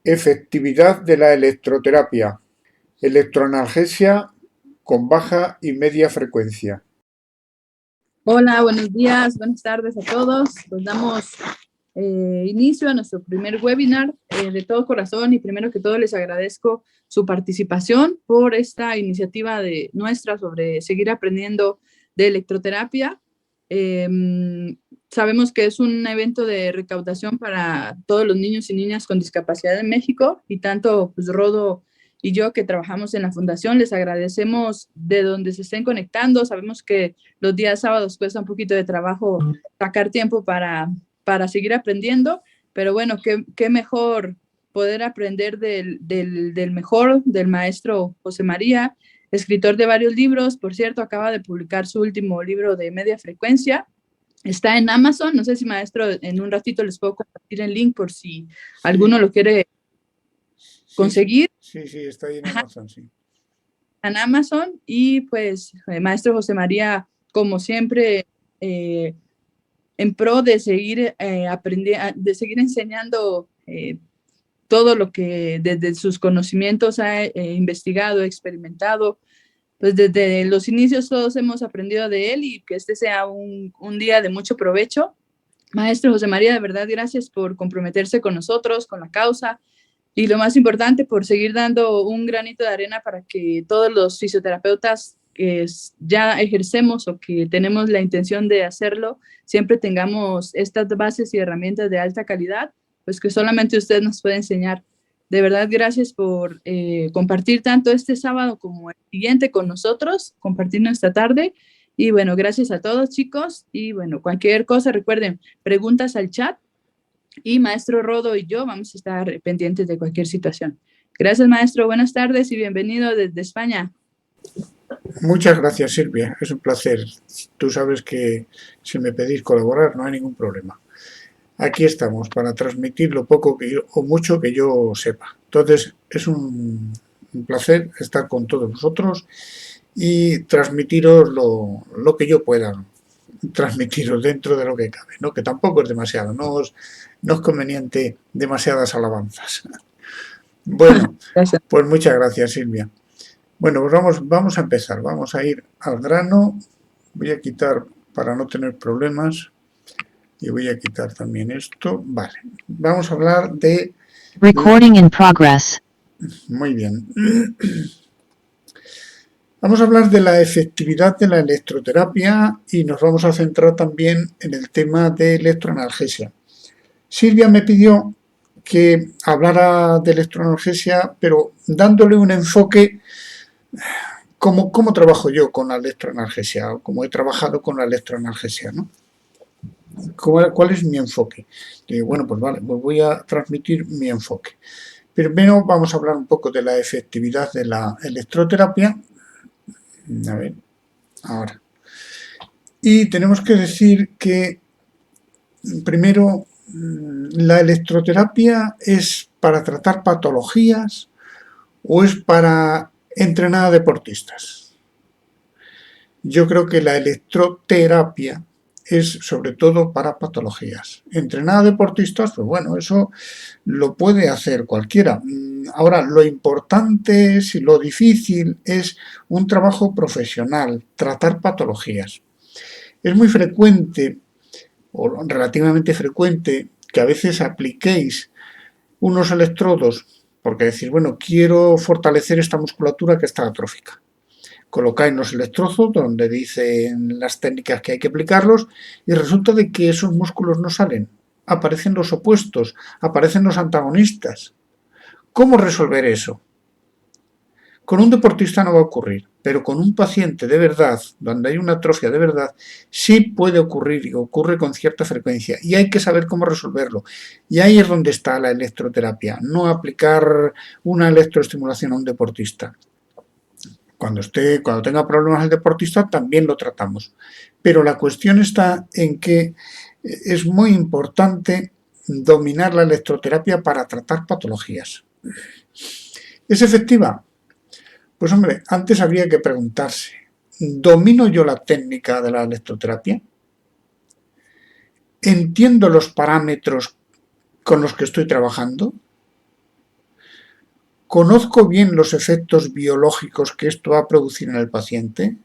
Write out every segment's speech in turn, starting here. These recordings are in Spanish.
Efectividad de la electroterapia. Electroanalgesia con baja y media frecuencia. Hola, buenos días, buenas tardes a todos. Pues damos inicio a nuestro primer webinar de todo corazón y primero que todo les agradezco su participación por esta iniciativa de nuestra sobre seguir aprendiendo de electroterapia. Sabemos que es un evento de recaudación para todos los niños y niñas con discapacidad en México y tanto pues, Rodo y yo que trabajamos en la fundación les agradecemos de donde se estén conectando. Sabemos que los días sábados cuesta un poquito de trabajo sacar tiempo para seguir aprendiendo, pero bueno, qué mejor poder aprender del mejor, del maestro José María, escritor de varios libros. Por cierto, acaba de publicar su último libro de media frecuencia. Está en Amazon. No sé si, maestro, en un ratito les puedo compartir el link por si alguno lo quiere conseguir. Sí, está ahí en Amazon, sí. En Amazon. Y pues, maestro José María, como siempre, en pro de seguir aprendiendo, de seguir enseñando todo lo que desde sus conocimientos ha investigado, experimentado. Pues desde los inicios todos hemos aprendido de él y que este sea un día de mucho provecho. Maestro José María, de verdad, gracias por comprometerse con nosotros, con la causa y lo más importante, por seguir dando un granito de arena para que todos los fisioterapeutas que ya ejercemos o que tenemos la intención de hacerlo, siempre tengamos estas bases y herramientas de alta calidad, pues que solamente usted nos puede enseñar. De verdad, gracias por compartir tanto este sábado como el siguiente con nosotros, compartirnos esta tarde. Y bueno, gracias a todos, chicos. Y bueno, cualquier cosa, recuerden, preguntas al chat. Y maestro Rodo y yo vamos a estar pendientes de cualquier situación. Gracias, maestro. Buenas tardes y bienvenido desde España. Muchas gracias, Silvia. Es un placer. Tú sabes que si me pedís colaborar no hay ningún problema. Aquí estamos para transmitir lo poco que yo, o mucho que yo sepa. Entonces, es un placer estar con todos vosotros y transmitiros lo que yo pueda transmitiros dentro de lo que cabe, ¿no? Que tampoco es demasiado, no es conveniente demasiadas alabanzas. Bueno, pues muchas gracias, Silvia. Bueno, pues vamos a empezar, vamos a ir al grano. Voy a quitar, para no tener problemas, y voy a quitar también esto. Vale, vamos a hablar de... Recording in progress. Muy bien. Vamos a hablar de la efectividad de la electroterapia y nos vamos a centrar también en el tema de electroanalgesia. Silvia me pidió que hablara de electroanalgesia, pero dándole un enfoque como trabajo yo con la electroanalgesia, o como he trabajado con la electroanalgesia, ¿no? ¿Cuál es mi enfoque? Bueno, pues vale, pues voy a transmitir mi enfoque. Primero vamos a hablar un poco de la efectividad de la electroterapia. A ver, ahora. Y tenemos que decir que, primero, la electroterapia es para tratar patologías o es para entrenar a deportistas. Yo creo que la electroterapia es sobre todo para patologías. Entrenar a deportistas, pues bueno, eso lo puede hacer cualquiera. Ahora, lo importante y lo difícil es un trabajo profesional, tratar patologías. Es muy frecuente, o relativamente frecuente, que a veces apliquéis unos electrodos porque decís, bueno, quiero fortalecer esta musculatura que está atrófica. Colocáis los electrodos donde dicen las técnicas que hay que aplicarlos y resulta de que esos músculos no salen. Aparecen los opuestos, aparecen los antagonistas. ¿Cómo resolver eso? Con un deportista no va a ocurrir, pero con un paciente de verdad, donde hay una atrofia de verdad, sí puede ocurrir y ocurre con cierta frecuencia y hay que saber cómo resolverlo. Y ahí es donde está la electroterapia, no aplicar una electroestimulación a un deportista. Cuando tenga problemas el deportista también lo tratamos. Pero la cuestión está en que es muy importante dominar la electroterapia para tratar patologías. ¿Es efectiva? Pues hombre, antes habría que preguntarse, ¿domino yo la técnica de la electroterapia? ¿Entiendo los parámetros con los que estoy trabajando? ¿Conozco bien los efectos biológicos que esto va a producir en el paciente?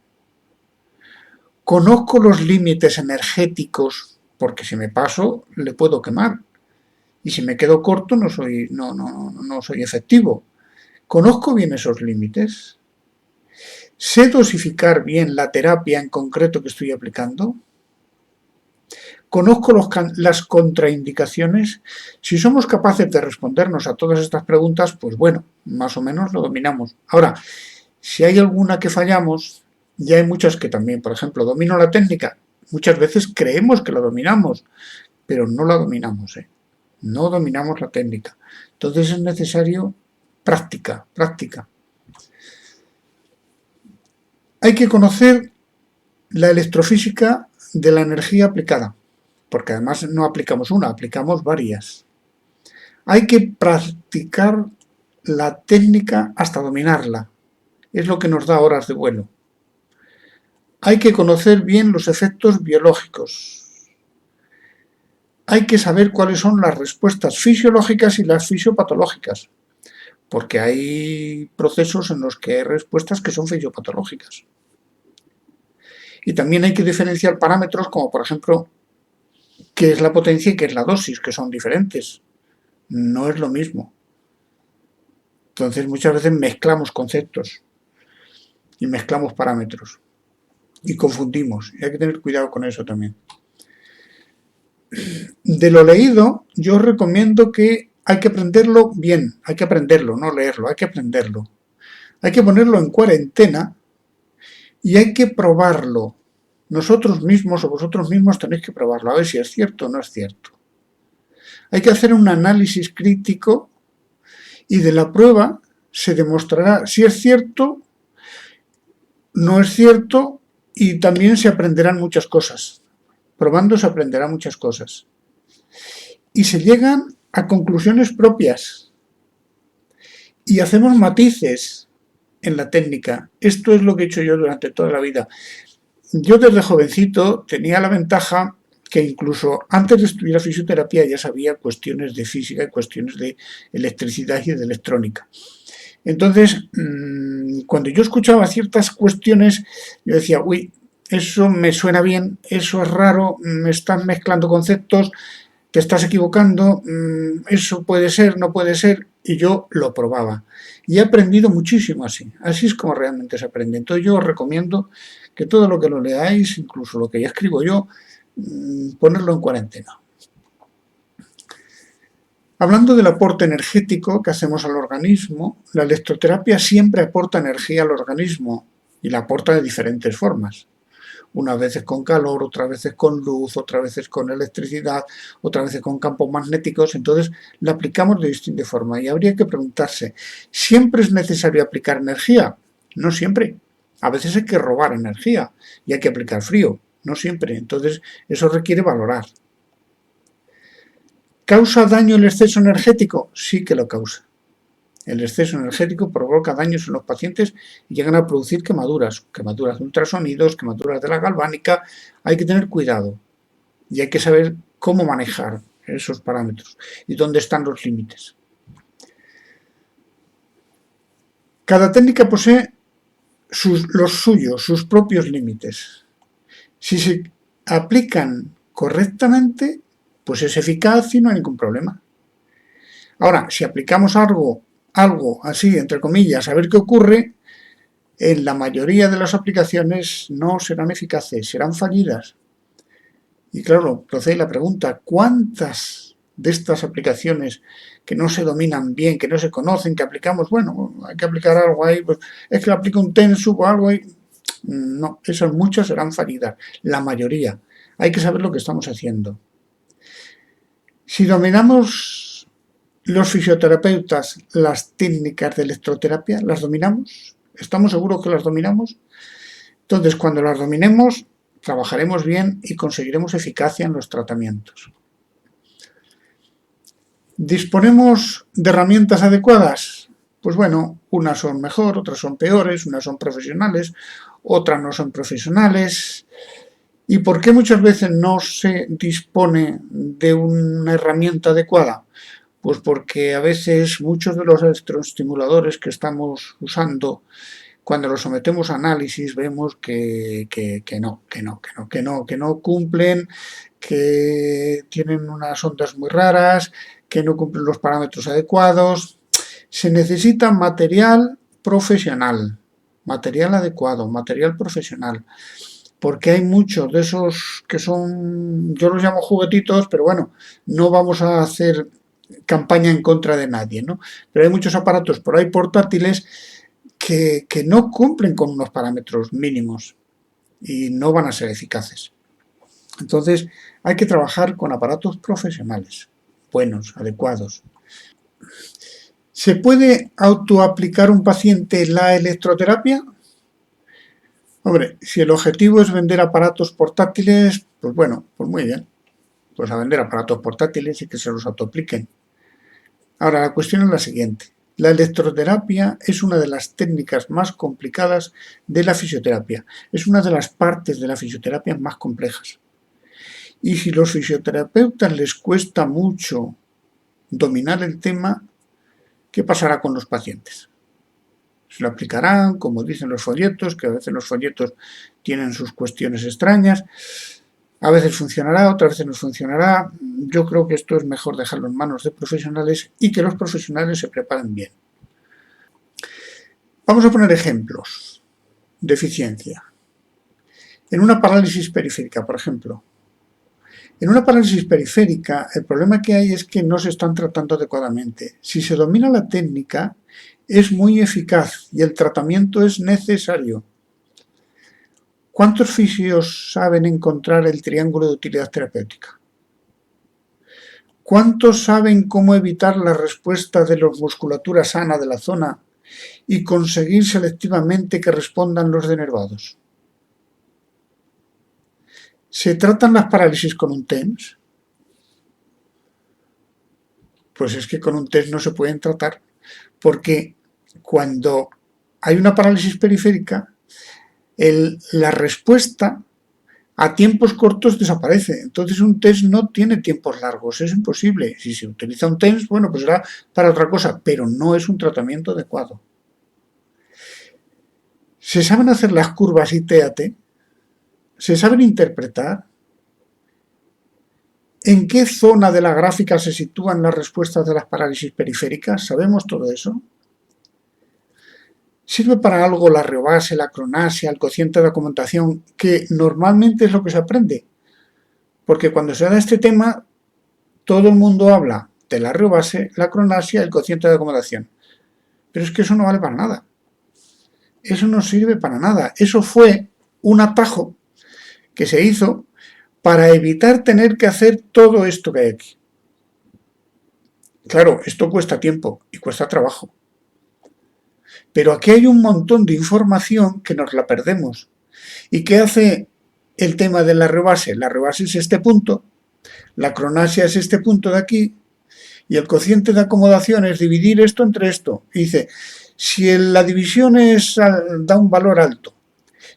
¿Conozco los límites energéticos? Porque si me paso, le puedo quemar. Y si me quedo corto, no soy efectivo. ¿Conozco bien esos límites? ¿Sé dosificar bien la terapia en concreto que estoy aplicando? ¿Conozco las contraindicaciones? Si somos capaces de respondernos a todas estas preguntas, pues bueno, más o menos lo dominamos. Ahora, si hay alguna que fallamos, ya hay muchas que también, por ejemplo, domino la técnica. Muchas veces creemos que la dominamos, pero no la dominamos, no dominamos la técnica. Entonces es necesario práctica. Hay que conocer la electrofísica de la energía aplicada, porque además no aplicamos una, aplicamos varias. Hay que practicar la técnica hasta dominarla. Es lo que nos da horas de vuelo. Hay que conocer bien los efectos biológicos. Hay que saber cuáles son las respuestas fisiológicas y las fisiopatológicas, porque hay procesos en los que hay respuestas que son fisiopatológicas. Y también hay que diferenciar parámetros como, por ejemplo, qué es la potencia y qué es la dosis, que son diferentes. No es lo mismo. Entonces, muchas veces mezclamos conceptos y mezclamos parámetros y confundimos. Y hay que tener cuidado con eso también. De lo leído, yo os recomiendo que hay que aprenderlo bien. Hay que aprenderlo, no leerlo, hay que aprenderlo. Hay que ponerlo en cuarentena y hay que probarlo. Nosotros mismos o vosotros mismos tenéis que probarlo, a ver si es cierto o no es cierto. Hay que hacer un análisis crítico y de la prueba se demostrará si es cierto, no es cierto, y también se aprenderán muchas cosas. Probando se aprenderán muchas cosas. Y se llegan a conclusiones propias. Y hacemos matices en la técnica. Esto es lo que he hecho yo durante toda la vida. Yo desde jovencito tenía la ventaja que incluso antes de estudiar fisioterapia ya sabía cuestiones de física y cuestiones de electricidad y de electrónica. Entonces, cuando yo escuchaba ciertas cuestiones, yo decía, uy, eso me suena bien, eso es raro, me estás mezclando conceptos, te estás equivocando, eso puede ser, no puede ser, y yo lo probaba. Y he aprendido muchísimo así. Así es como realmente se aprende. Entonces yo os recomiendo que todo lo que lo leáis, incluso lo que ya escribo yo, ponerlo en cuarentena. Hablando del aporte energético que hacemos al organismo, la electroterapia siempre aporta energía al organismo y la aporta de diferentes formas. Unas veces con calor, otras veces con luz, otras veces con electricidad, otras veces con campos magnéticos. Entonces la aplicamos de distinta forma y habría que preguntarse, ¿siempre es necesario aplicar energía? No siempre. A veces hay que robar energía y hay que aplicar frío. No siempre. Entonces eso requiere valorar. ¿Causa daño el exceso energético? Sí que lo causa. El exceso energético provoca daños en los pacientes y llegan a producir quemaduras de ultrasonidos, quemaduras de la galvánica. Hay que tener cuidado y hay que saber cómo manejar esos parámetros y dónde están los límites. Cada técnica posee sus propios límites. Si se aplican correctamente, pues es eficaz y no hay ningún problema. Ahora, si aplicamos algo así, entre comillas, a ver qué ocurre, en la mayoría de las aplicaciones no serán eficaces, serán fallidas. Y claro, procede la pregunta, ¿cuántas de estas aplicaciones que no se dominan bien, que no se conocen, que aplicamos, bueno, hay que aplicar algo ahí, pues es que le aplico un tensu o algo ahí? No, esas muchas serán fallidas, la mayoría. Hay que saber lo que estamos haciendo. Si dominamos los fisioterapeutas las técnicas de electroterapia, ¿las dominamos? ¿Estamos seguros que las dominamos? Entonces, cuando las dominemos, trabajaremos bien y conseguiremos eficacia en los tratamientos. ¿Disponemos de herramientas adecuadas? Pues bueno, unas son mejor, otras son peores, unas son profesionales, otras no son profesionales. ¿Y por qué muchas veces no se dispone de una herramienta adecuada? Pues porque a veces muchos de los electroestimuladores que estamos usando, cuando los sometemos a análisis, vemos que no cumplen, que tienen unas ondas muy raras, que no cumplen los parámetros adecuados. Se necesita material profesional, material adecuado, material profesional, porque hay muchos de esos que son, yo los llamo juguetitos, pero bueno, no vamos a hacer campaña en contra de nadie, ¿no? Pero hay muchos aparatos por ahí portátiles que no cumplen con unos parámetros mínimos y no van a ser eficaces. Entonces, hay que trabajar con aparatos profesionales, buenos, adecuados. ¿Se puede autoaplicar un paciente la electroterapia? Hombre, si el objetivo es vender aparatos portátiles, pues bueno, pues muy bien. Pues a vender aparatos portátiles y que se los autoapliquen. Ahora, la cuestión es la siguiente. La electroterapia es una de las técnicas más complicadas de la fisioterapia. Es una de las partes de la fisioterapia más complejas. Y si a los fisioterapeutas les cuesta mucho dominar el tema, ¿qué pasará con los pacientes? Se lo aplicarán, como dicen los folletos, que a veces los folletos tienen sus cuestiones extrañas. A veces funcionará, otras veces no funcionará. Yo creo que esto es mejor dejarlo en manos de profesionales y que los profesionales se preparen bien. Vamos a poner ejemplos de eficiencia. En una parálisis periférica, por ejemplo. En una parálisis periférica, el problema que hay es que no se están tratando adecuadamente. Si se domina la técnica, es muy eficaz y el tratamiento es necesario. ¿Cuántos fisios saben encontrar el triángulo de utilidad terapéutica? ¿Cuántos saben cómo evitar la respuesta de la musculatura sana de la zona y conseguir selectivamente que respondan los denervados? ¿Se tratan las parálisis con un TENS? Pues es que con un TENS no se pueden tratar, porque cuando hay una parálisis periférica, la respuesta a tiempos cortos desaparece. Entonces un TENS no tiene tiempos largos, es imposible. Si se utiliza un TENS, bueno, pues será para otra cosa, pero no es un tratamiento adecuado. ¿Se saben hacer las curvas ITAT? ¿Se saben interpretar? ¿En qué zona de la gráfica se sitúan las respuestas de las parálisis periféricas? ¿Sabemos todo eso? ¿Sirve para algo la reobase, la acronasia, el cociente de acomodación, que normalmente es lo que se aprende? Porque cuando se da este tema, todo el mundo habla de la reobase, la acronasia, el cociente de acomodación. Pero es que eso no vale para nada. Eso no sirve para nada. Eso fue un atajo que se hizo para evitar tener que hacer todo esto que hay aquí. Claro, esto cuesta tiempo y cuesta trabajo. Pero aquí hay un montón de información que nos la perdemos. ¿Y qué hace el tema de la reobase? La reobase es este punto, la acronasia es este punto de aquí, y el cociente de acomodación es dividir esto entre esto. Y dice, si la división da un valor alto,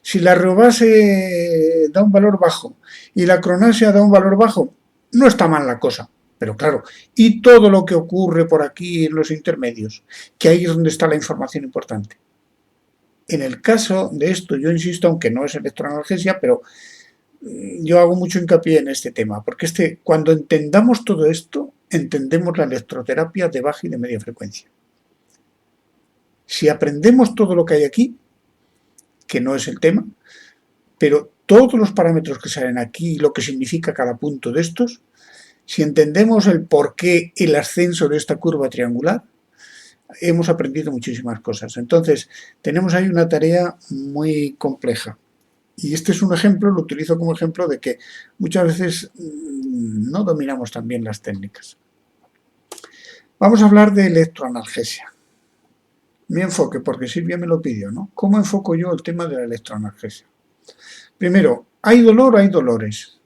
si la reobase da un valor bajo y la acronasia da un valor bajo, no está mal la cosa. Pero claro, y todo lo que ocurre por aquí en los intermedios, que ahí es donde está la información importante. En el caso de esto, yo insisto, aunque no es electroanalgesia, pero yo hago mucho hincapié en este tema, porque cuando entendamos todo esto, entendemos la electroterapia de baja y de media frecuencia. Si aprendemos todo lo que hay aquí, que no es el tema, pero todos los parámetros que salen aquí y lo que significa cada punto de estos, si entendemos el porqué, el ascenso de esta curva triangular, hemos aprendido muchísimas cosas. Entonces, tenemos ahí una tarea muy compleja. Y este es un ejemplo, lo utilizo como ejemplo de que muchas veces no dominamos tan bien las técnicas. Vamos a hablar de electroanalgesia. Mi enfoque, porque Silvia me lo pidió, ¿no? ¿Cómo enfoco yo el tema de la electroanalgesia? Primero, ¿hay dolor o hay dolores?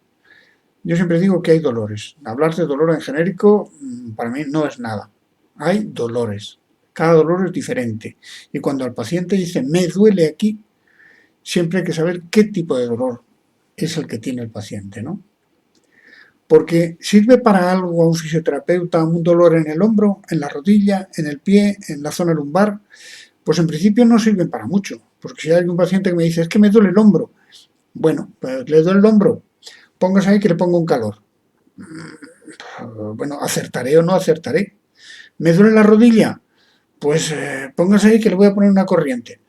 Yo siempre digo que hay dolores. Hablar de dolor en genérico para mí no es nada. Hay dolores. Cada dolor es diferente. Y cuando el paciente dice, me duele aquí, siempre hay que saber qué tipo de dolor es el que tiene el paciente, ¿no? porque sirve para algo a un fisioterapeuta un dolor en el hombro, en la rodilla, en el pie, en la zona lumbar. Pues en principio no sirven para mucho, porque si hay un paciente que me dice, es que me duele el hombro, bueno, pues le duele el hombro, póngase ahí que le pongo un calor. Bueno, acertaré o no acertaré. ¿Me duele la rodilla? Pues póngase ahí que le voy a poner una corriente.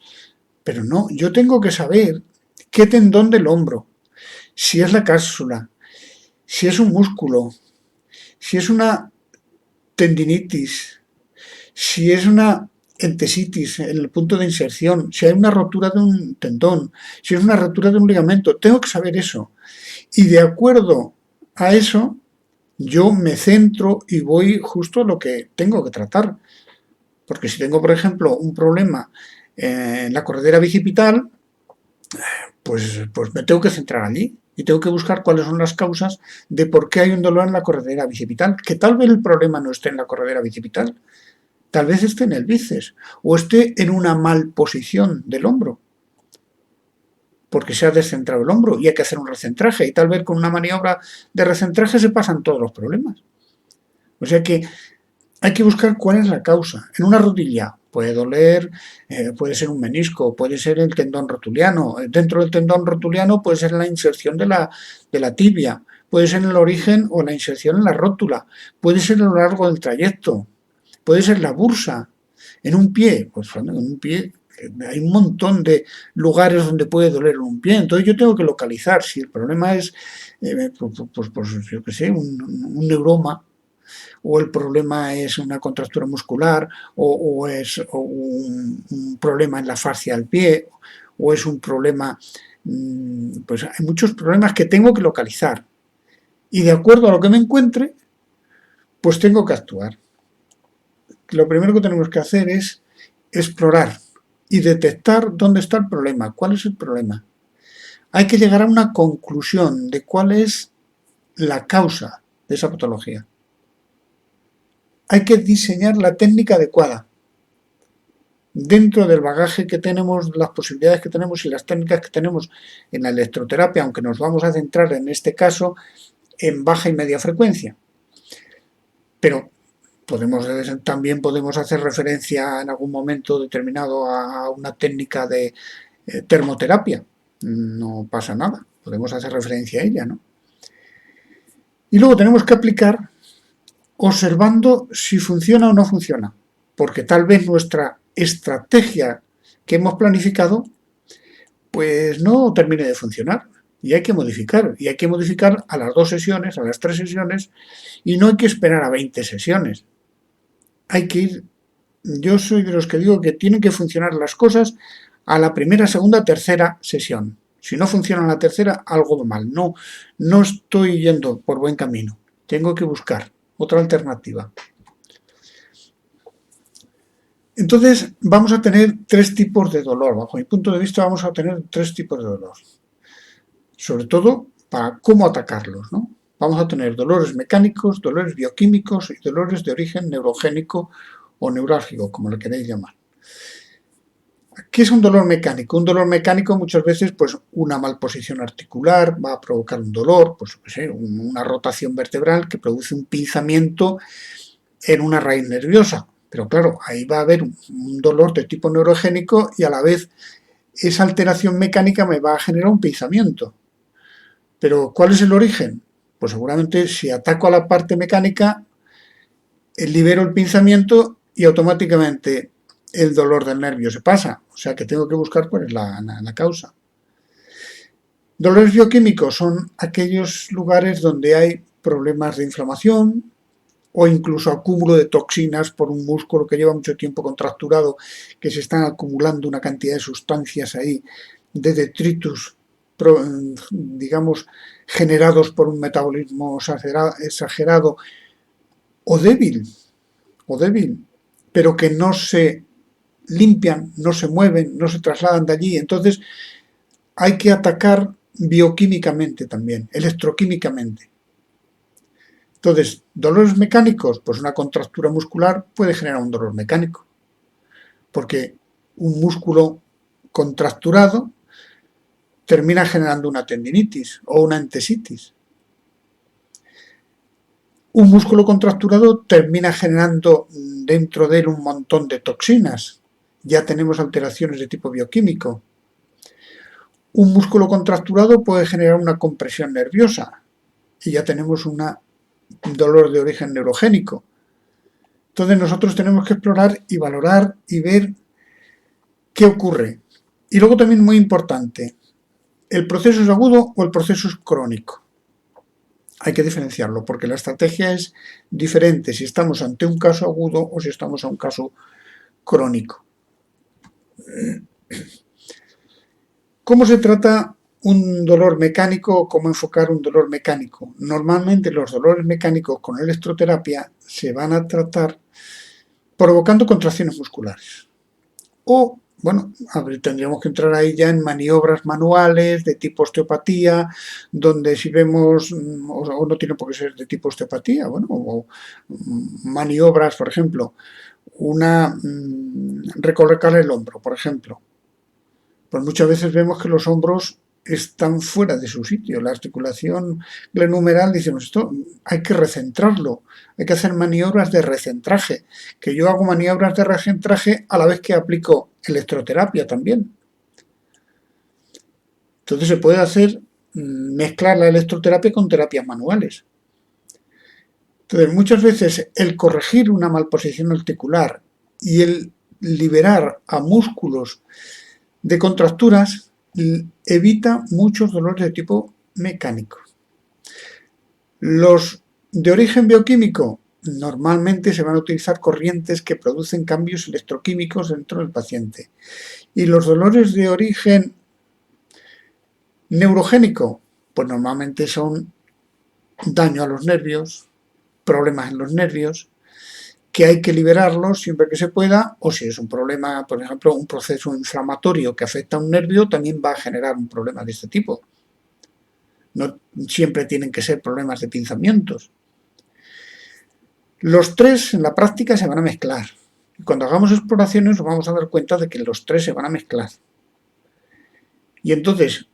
Pero no, yo tengo que saber qué tendón del hombro, si es la cápsula, si es un músculo, si es una tendinitis, si es una entesitis en el punto de inserción, si hay una rotura de un tendón, si es una rotura de un ligamento, tengo que saber eso. Y de acuerdo a eso, yo me centro y voy justo a lo que tengo que tratar. Porque si tengo, por ejemplo, un problema en la corredera bicipital, pues me tengo que centrar allí y tengo que buscar cuáles son las causas de por qué hay un dolor en la corredera bicipital. Que tal vez el problema no esté en la corredera bicipital, tal vez esté en el bíceps o esté en una mal posición del hombro, porque se ha descentrado el hombro y hay que hacer un recentraje y tal vez con una maniobra de recentraje se pasan todos los problemas. O sea que hay que buscar cuál es la causa. En una rodilla puede doler, puede ser un menisco, puede ser el tendón rotuliano. Dentro del tendón rotuliano puede ser la inserción de la tibia, puede ser en el origen o la inserción en la rótula, puede ser a lo largo del trayecto, puede ser la bursa. En un pie, pues en un pie hay un montón de lugares donde puede doler un pie. Entonces yo tengo que localizar si el problema es, pues yo qué sé, un neuroma, o el problema es una contractura muscular, o es un problema en la fascia del pie, o es un problema, pues hay muchos problemas que tengo que localizar. Y de acuerdo a lo que me encuentre, pues tengo que actuar. Lo primero que tenemos que hacer es explorar y detectar dónde está el problema, cuál es el problema. Hay que llegar a una conclusión de cuál es la causa de esa patología. Hay que diseñar la técnica adecuada dentro del bagaje que tenemos, las posibilidades que tenemos y las técnicas que tenemos en la electroterapia, aunque nos vamos a centrar en este caso en baja y media frecuencia. Pero también podemos hacer referencia en algún momento determinado a una técnica de termoterapia. No pasa nada, podemos hacer referencia a ella, ¿no? Y luego tenemos que aplicar observando si funciona o no funciona, porque tal vez nuestra estrategia que hemos planificado pues no termine de funcionar y hay que modificar a las 2 sesiones, a las 3 sesiones, y no hay que esperar a 20 sesiones. Yo soy de los que digo que tienen que funcionar las cosas a la primera, segunda, tercera sesión. Si no funciona en la tercera, algo va mal. No estoy yendo por buen camino. Tengo que buscar otra alternativa. Entonces vamos a tener 3 tipos de dolor. Bajo mi punto de vista vamos a tener 3 tipos de dolor. Sobre todo para cómo atacarlos, ¿no? Vamos a tener dolores mecánicos, dolores bioquímicos y dolores de origen neurogénico o neurálgico, como lo queréis llamar. ¿Qué es un dolor mecánico? Un dolor mecánico muchas veces, pues una malposición articular va a provocar un dolor, pues una rotación vertebral que produce un pinzamiento en una raíz nerviosa. Pero claro, ahí va a haber un dolor de tipo neurogénico y a la vez esa alteración mecánica me va a generar un pinzamiento. Pero ¿cuál es el origen? Pues seguramente si ataco a la parte mecánica, libero el pinzamiento y automáticamente el dolor del nervio se pasa. O sea que tengo que buscar cuál es la causa. Dolores bioquímicos son aquellos lugares donde hay problemas de inflamación o incluso acúmulo de toxinas por un músculo que lleva mucho tiempo contracturado, que se están acumulando una cantidad de sustancias ahí, de detritus, digamos, generados por un metabolismo exagerado o débil, pero que no se limpian, no se mueven, no se trasladan de allí. Entonces hay que atacar bioquímicamente también, electroquímicamente. Entonces, dolores mecánicos, pues una contractura muscular puede generar un dolor mecánico, porque un músculo contracturado termina generando una tendinitis o una entesitis. Un músculo contracturado termina generando dentro de él un montón de toxinas. Ya tenemos alteraciones de tipo bioquímico. Un músculo contracturado puede generar una compresión nerviosa y ya tenemos un dolor de origen neurogénico. Entonces nosotros tenemos que explorar y valorar y ver qué ocurre. Y luego también muy importante, ¿el proceso es agudo o el proceso es crónico? Hay que diferenciarlo porque la estrategia es diferente si estamos ante un caso agudo o si estamos ante un caso crónico. ¿Cómo se trata un dolor mecánico o cómo enfocar un dolor mecánico? Normalmente los dolores mecánicos con electroterapia se van a tratar provocando contracciones musculares. O, bueno, tendríamos que entrar ahí ya en maniobras manuales de tipo osteopatía, donde si vemos, o no tiene por qué ser de tipo osteopatía, bueno, o maniobras, por ejemplo, recolocar el hombro, por ejemplo. Pues muchas veces vemos que los hombros están fuera de su sitio. La articulación glenumeral, decimos, esto hay que recentrarlo, hay que hacer maniobras de recentraje, que yo hago maniobras de recentraje a la vez que aplico electroterapia también. Entonces se puede hacer, mezclar la electroterapia con terapias manuales. Entonces muchas veces el corregir una malposición articular y el liberar a músculos de contracturas evita muchos dolores de tipo mecánico. Los de origen bioquímico normalmente se van a utilizar corrientes que producen cambios electroquímicos dentro del paciente. Y los dolores de origen neurogénico, pues normalmente son daño a los nervios, problemas en los nervios, que hay que liberarlos siempre que se pueda, o si es un problema, por ejemplo, un proceso inflamatorio que afecta a un nervio, también va a generar un problema de este tipo. No siempre tienen que ser problemas de pinzamientos. Los tres en la práctica se van a mezclar. Y cuando hagamos exploraciones nos vamos a dar cuenta de que los tres se van a mezclar. Y entonces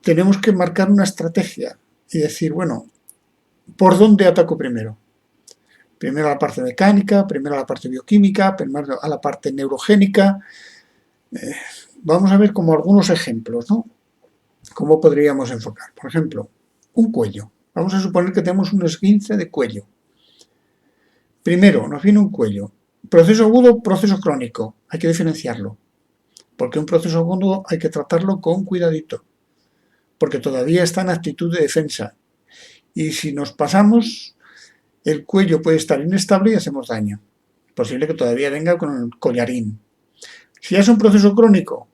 tenemos que marcar una estrategia y decir, bueno, ¿por dónde ataco primero? Primero a la parte mecánica, primero a la parte bioquímica, primero a la parte neurogénica. Vamos a ver como algunos ejemplos, ¿no? ¿Cómo podríamos enfocar? Por ejemplo, un cuello. Vamos a suponer que tenemos un esguince de cuello. Primero, nos viene un cuello. Proceso agudo, proceso crónico. Hay que diferenciarlo. Porque un proceso agudo hay que tratarlo con cuidadito. Porque todavía está en actitud de defensa. Y si nos pasamos, el cuello puede estar inestable y hacemos daño. Posible que todavía venga con el collarín. Si ya es un proceso crónico,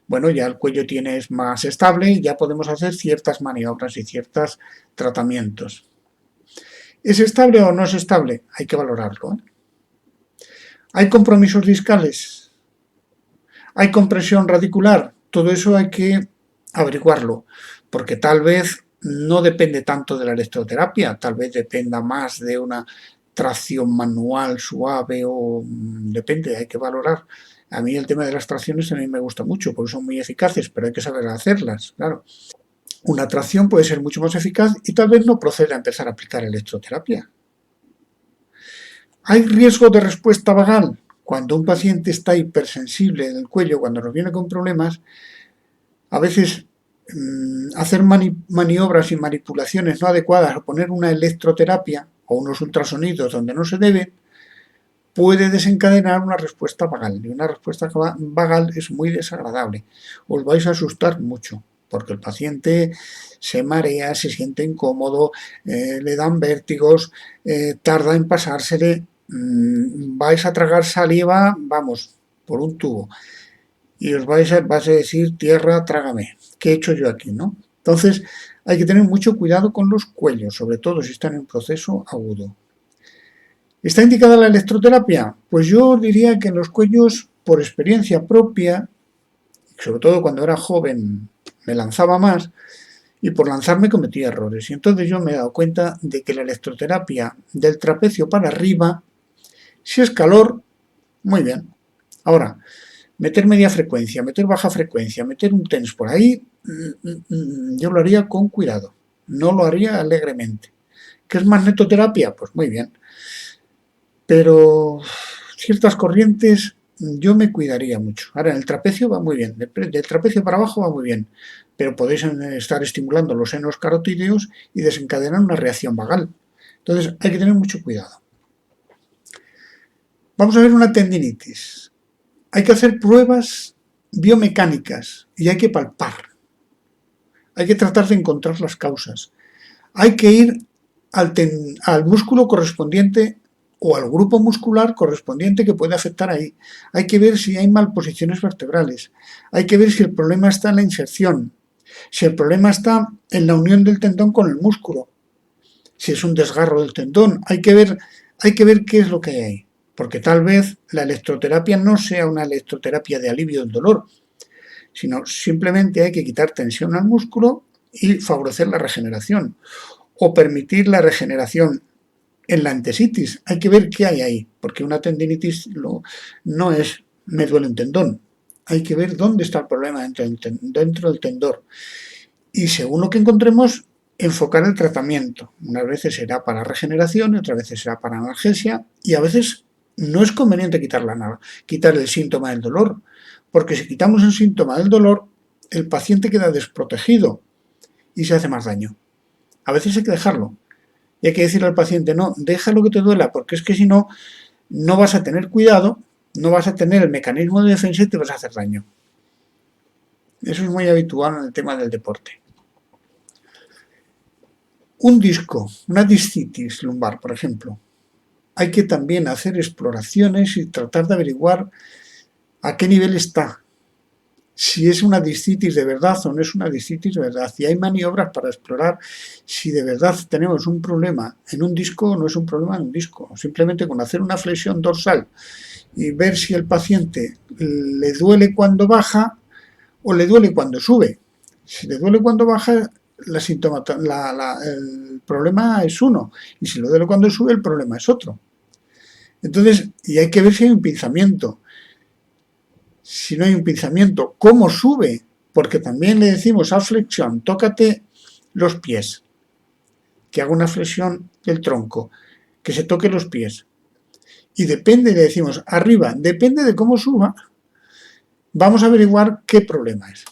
bueno, ya el cuello es más estable y ya podemos hacer ciertas maniobras y ciertos tratamientos. ¿Es estable o no es estable? Hay que valorarlo, ¿eh? ¿Hay compromisos discales? ¿Hay compresión radicular? Todo eso hay que averiguarlo, porque tal vez no depende tanto de la electroterapia, tal vez dependa más de una tracción manual suave o depende, hay que valorar. A mí el tema de las tracciones a mí me gusta mucho porque son muy eficaces, pero hay que saber hacerlas, claro. Una tracción puede ser mucho más eficaz y tal vez no proceda a empezar a aplicar electroterapia. ¿Hay riesgo de respuesta vagal? Cuando un paciente está hipersensible en el cuello, cuando nos viene con problemas, a veces hacer maniobras y manipulaciones no adecuadas o poner una electroterapia o unos ultrasonidos donde no se debe, puede desencadenar una respuesta vagal. Y una respuesta vagal es muy desagradable. Os vais a asustar mucho, porque el paciente se marea, se siente incómodo, le dan vértigos, tarda en pasársele, vais a tragar saliva, vamos, por un tubo. Y os vais a decir, tierra, trágame. ¿Qué he hecho yo aquí, no? Entonces, hay que tener mucho cuidado con los cuellos, sobre todo si están en proceso agudo. ¿Está indicada la electroterapia? Pues yo diría que en los cuellos, por experiencia propia, sobre todo cuando era joven, me lanzaba más y por lanzarme cometía errores. Y entonces yo me he dado cuenta de que la electroterapia del trapecio para arriba, si es calor, muy bien. Ahora, meter media frecuencia, meter baja frecuencia, meter un TENS por ahí, yo lo haría con cuidado, no lo haría alegremente. ¿Qué es magnetoterapia? Pues muy bien. Pero ciertas corrientes yo me cuidaría mucho. Ahora, en el trapecio va muy bien, del trapecio para abajo va muy bien, pero podéis estar estimulando los senos carotídeos y desencadenar una reacción vagal. Entonces, hay que tener mucho cuidado. Vamos a ver una tendinitis. Hay que hacer pruebas biomecánicas y hay que palpar. Hay que tratar de encontrar las causas. Hay que ir al músculo correspondiente o al grupo muscular correspondiente que puede afectar ahí. Hay que ver si hay malposiciones vertebrales. Hay que ver si el problema está en la inserción. Si el problema está en la unión del tendón con el músculo. Si es un desgarro del tendón. Hay que ver qué es lo que hay ahí. Porque tal vez la electroterapia no sea una electroterapia de alivio del dolor, sino simplemente hay que quitar tensión al músculo y favorecer la regeneración o permitir la regeneración en la entesitis. Hay que ver qué hay ahí, porque una tendinitis no es me duele un tendón. Hay que ver dónde está el problema dentro del tendón. Y según lo que encontremos, enfocar el tratamiento. Unas veces será para regeneración, otras veces será para analgesia y a veces no es conveniente quitar el síntoma del dolor, porque si quitamos el síntoma del dolor, el paciente queda desprotegido y se hace más daño. A veces hay que dejarlo. Y hay que decirle al paciente, no, déjalo que te duela, porque es que si no, no vas a tener cuidado, no vas a tener el mecanismo de defensa y te vas a hacer daño. Eso es muy habitual en el tema del deporte. Un disco, una discitis lumbar, por ejemplo. Hay que también hacer exploraciones y tratar de averiguar a qué nivel está. Si es una discitis de verdad o no es una discitis de verdad. Y hay maniobras para explorar si de verdad tenemos un problema en un disco o no es un problema en un disco. Simplemente con hacer una flexión dorsal y ver si el paciente le duele cuando baja o le duele cuando sube. Si le duele cuando baja, el problema es uno. Y si le duele cuando sube, el problema es otro. Entonces, y hay que ver si hay un pinzamiento. Si no hay un pinzamiento, ¿cómo sube? Porque también le decimos a flexión, tócate los pies, que haga una flexión del tronco, que se toque los pies. Y depende, le decimos arriba, depende de cómo suba, vamos a averiguar qué problema es.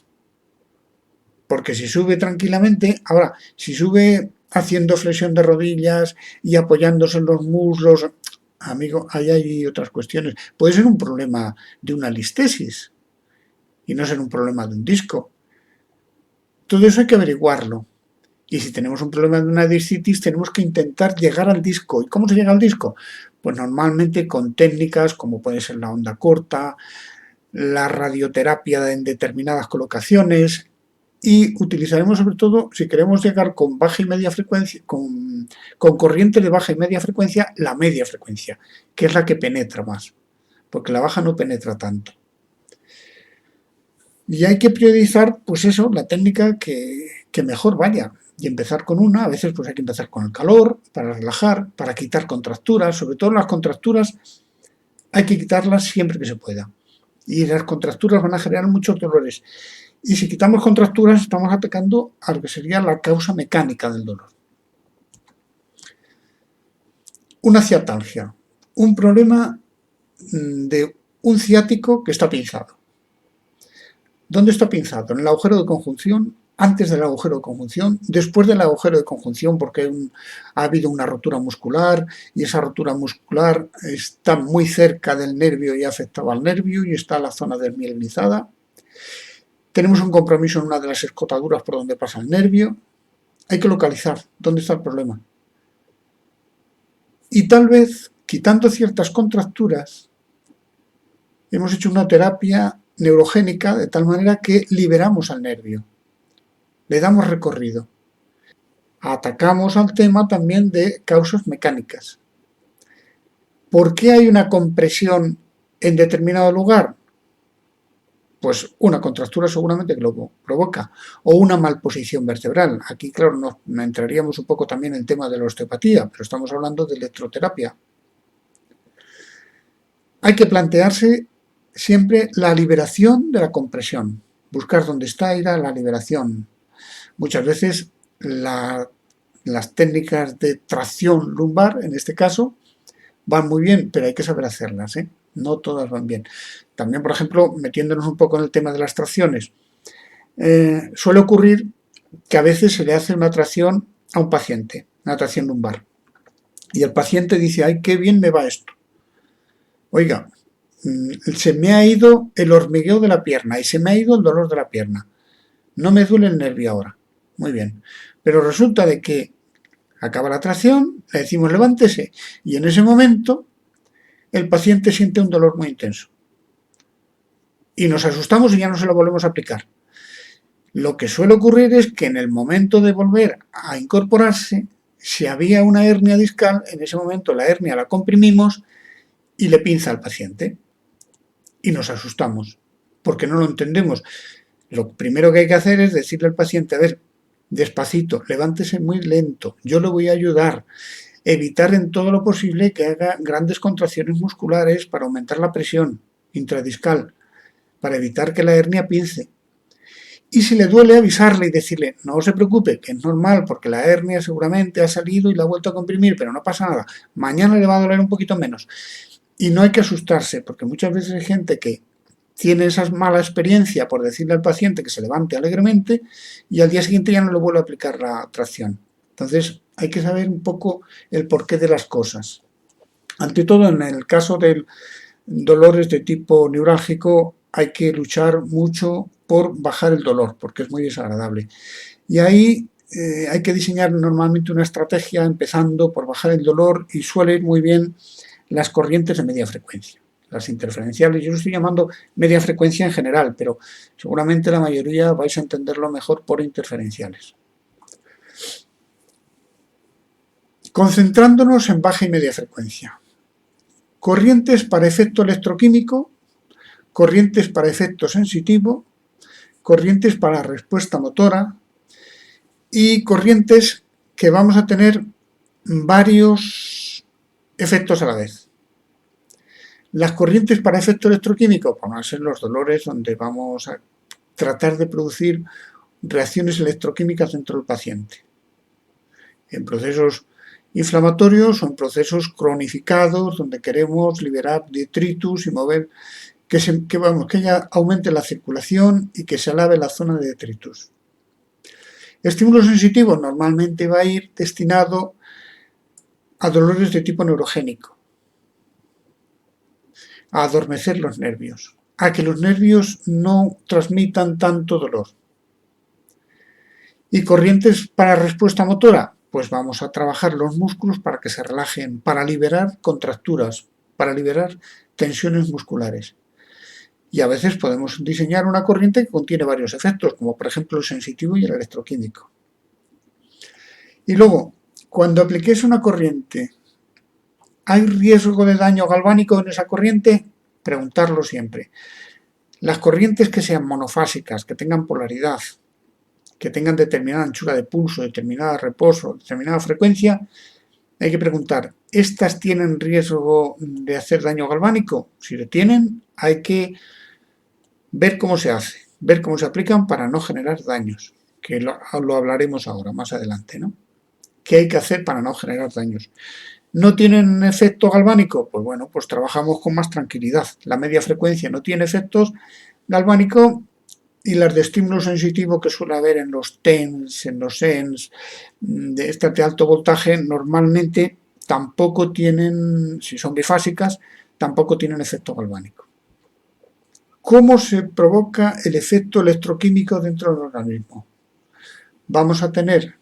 Porque si sube tranquilamente, ahora, si sube haciendo flexión de rodillas y apoyándose en los muslos, amigo, ahí hay otras cuestiones. Puede ser un problema de una listesis y no ser un problema de un disco. Todo eso hay que averiguarlo. Y si tenemos un problema de una discitis, tenemos que intentar llegar al disco. ¿Y cómo se llega al disco? Pues normalmente con técnicas como puede ser la onda corta, la radioterapia en determinadas colocaciones, y utilizaremos sobre todo, si queremos llegar con baja y media frecuencia, con corriente de baja y media frecuencia, la media frecuencia, que es la que penetra más, porque la baja no penetra tanto. Y hay que priorizar, pues eso, la técnica que mejor vaya, y empezar con una. A veces pues hay que empezar con el calor, para relajar, para quitar contracturas, sobre todo las contracturas hay que quitarlas siempre que se pueda. Y las contracturas van a generar muchos dolores. Y si quitamos contracturas, estamos atacando a lo que sería la causa mecánica del dolor. Una ciatalgia, un problema de un ciático que está pinzado. ¿Dónde está pinzado? En el agujero de conjunción, antes del agujero de conjunción, después del agujero de conjunción, porque ha habido una rotura muscular y esa rotura muscular está muy cerca del nervio y ha afectado al nervio y está en la zona desmielinizada. Tenemos un compromiso en una de las escotaduras por donde pasa el nervio. Hay que localizar dónde está el problema. Y tal vez, quitando ciertas contracturas, hemos hecho una terapia neurogénica de tal manera que liberamos al nervio. Le damos recorrido. Atacamos al tema también de causas mecánicas. ¿Por qué hay una compresión en determinado lugar? Pues una contractura seguramente que lo provoca, o una malposición vertebral. Aquí, claro, nos entraríamos un poco también en el tema de la osteopatía, pero estamos hablando de electroterapia. Hay que plantearse siempre la liberación de la compresión, buscar dónde está, ir a la liberación. Muchas veces la Las técnicas de tracción lumbar, en este caso, van muy bien, pero hay que saber hacerlas, ¿eh? No todas van bien. También, por ejemplo, metiéndonos un poco en el tema de las tracciones, suele ocurrir que a veces se le hace una tracción a un paciente, una tracción lumbar, y el paciente dice, ay, qué bien me va esto. Oiga, se me ha ido el hormigueo de la pierna y se me ha ido el dolor de la pierna. No me duele el nervio ahora. Muy bien. Pero resulta de que acaba la tracción, le decimos levántese y en ese momento el paciente siente un dolor muy intenso. Y nos asustamos y ya no se lo volvemos a aplicar. Lo que suele ocurrir es que en el momento de volver a incorporarse, si había una hernia discal, en ese momento la hernia la comprimimos y le pinza al paciente. Y nos asustamos, porque no lo entendemos. Lo primero que hay que hacer es decirle al paciente, a ver, despacito, levántese muy lento, yo le voy a ayudar. Evitar en todo lo posible que haga grandes contracciones musculares para aumentar la presión intradiscal, para evitar que la hernia pince. Y si le duele, avisarle y decirle, no se preocupe, que es normal, porque la hernia seguramente ha salido y la ha vuelto a comprimir, pero no pasa nada. Mañana le va a doler un poquito menos. Y no hay que asustarse, porque muchas veces hay gente que tiene esa mala experiencia por decirle al paciente que se levante alegremente y al día siguiente ya no le vuelve a aplicar la tracción. Entonces hay que saber un poco el porqué de las cosas. Ante todo, en el caso de dolores de tipo neurálgico, hay que luchar mucho por bajar el dolor, porque es muy desagradable. Y ahí hay que diseñar normalmente una estrategia empezando por bajar el dolor y suele ir muy bien las corrientes de media frecuencia, las interferenciales. Yo lo estoy llamando media frecuencia en general, pero seguramente la mayoría vais a entenderlo mejor por interferenciales. Concentrándonos en baja y media frecuencia. Corrientes para efecto electroquímico, corrientes para efecto sensitivo, corrientes para respuesta motora y corrientes que vamos a tener varios efectos a la vez. Las corrientes para efecto electroquímico van a ser los dolores donde vamos a tratar de producir reacciones electroquímicas dentro del paciente. En procesos inflamatorios o en procesos cronificados donde queremos liberar detritus y mover que ella aumente la circulación y que se alave la zona de detritus. Estímulo sensitivo normalmente va a ir destinado a dolores de tipo neurogénico, a adormecer los nervios, a que los nervios no transmitan tanto dolor. ¿Y corrientes para respuesta motora? Pues vamos a trabajar los músculos para que se relajen, para liberar contracturas, para liberar tensiones musculares. Y a veces podemos diseñar una corriente que contiene varios efectos, como por ejemplo el sensitivo y el electroquímico. Y luego, cuando apliquéis una corriente, ¿hay riesgo de daño galvánico en esa corriente? Preguntarlo siempre. Las corrientes que sean monofásicas, que tengan polaridad, que tengan determinada anchura de pulso, determinada reposo, determinada frecuencia, hay que preguntar, ¿estas tienen riesgo de hacer daño galvánico? Si lo tienen, hay que ver cómo se hace, ver cómo se aplican para no generar daños, que lo hablaremos ahora, más adelante, ¿no? ¿Qué hay que hacer para no generar daños? ¿No tienen efecto galvánico? Pues bueno, pues trabajamos con más tranquilidad. La media frecuencia no tiene efectos galvánicos y las de estímulo sensitivo que suele haber en los TENS, en los ENS, de estas de alto voltaje, normalmente tampoco tienen, si son bifásicas, tampoco tienen efecto galvánico. ¿Cómo se provoca el efecto electroquímico dentro del organismo? Vamos a tener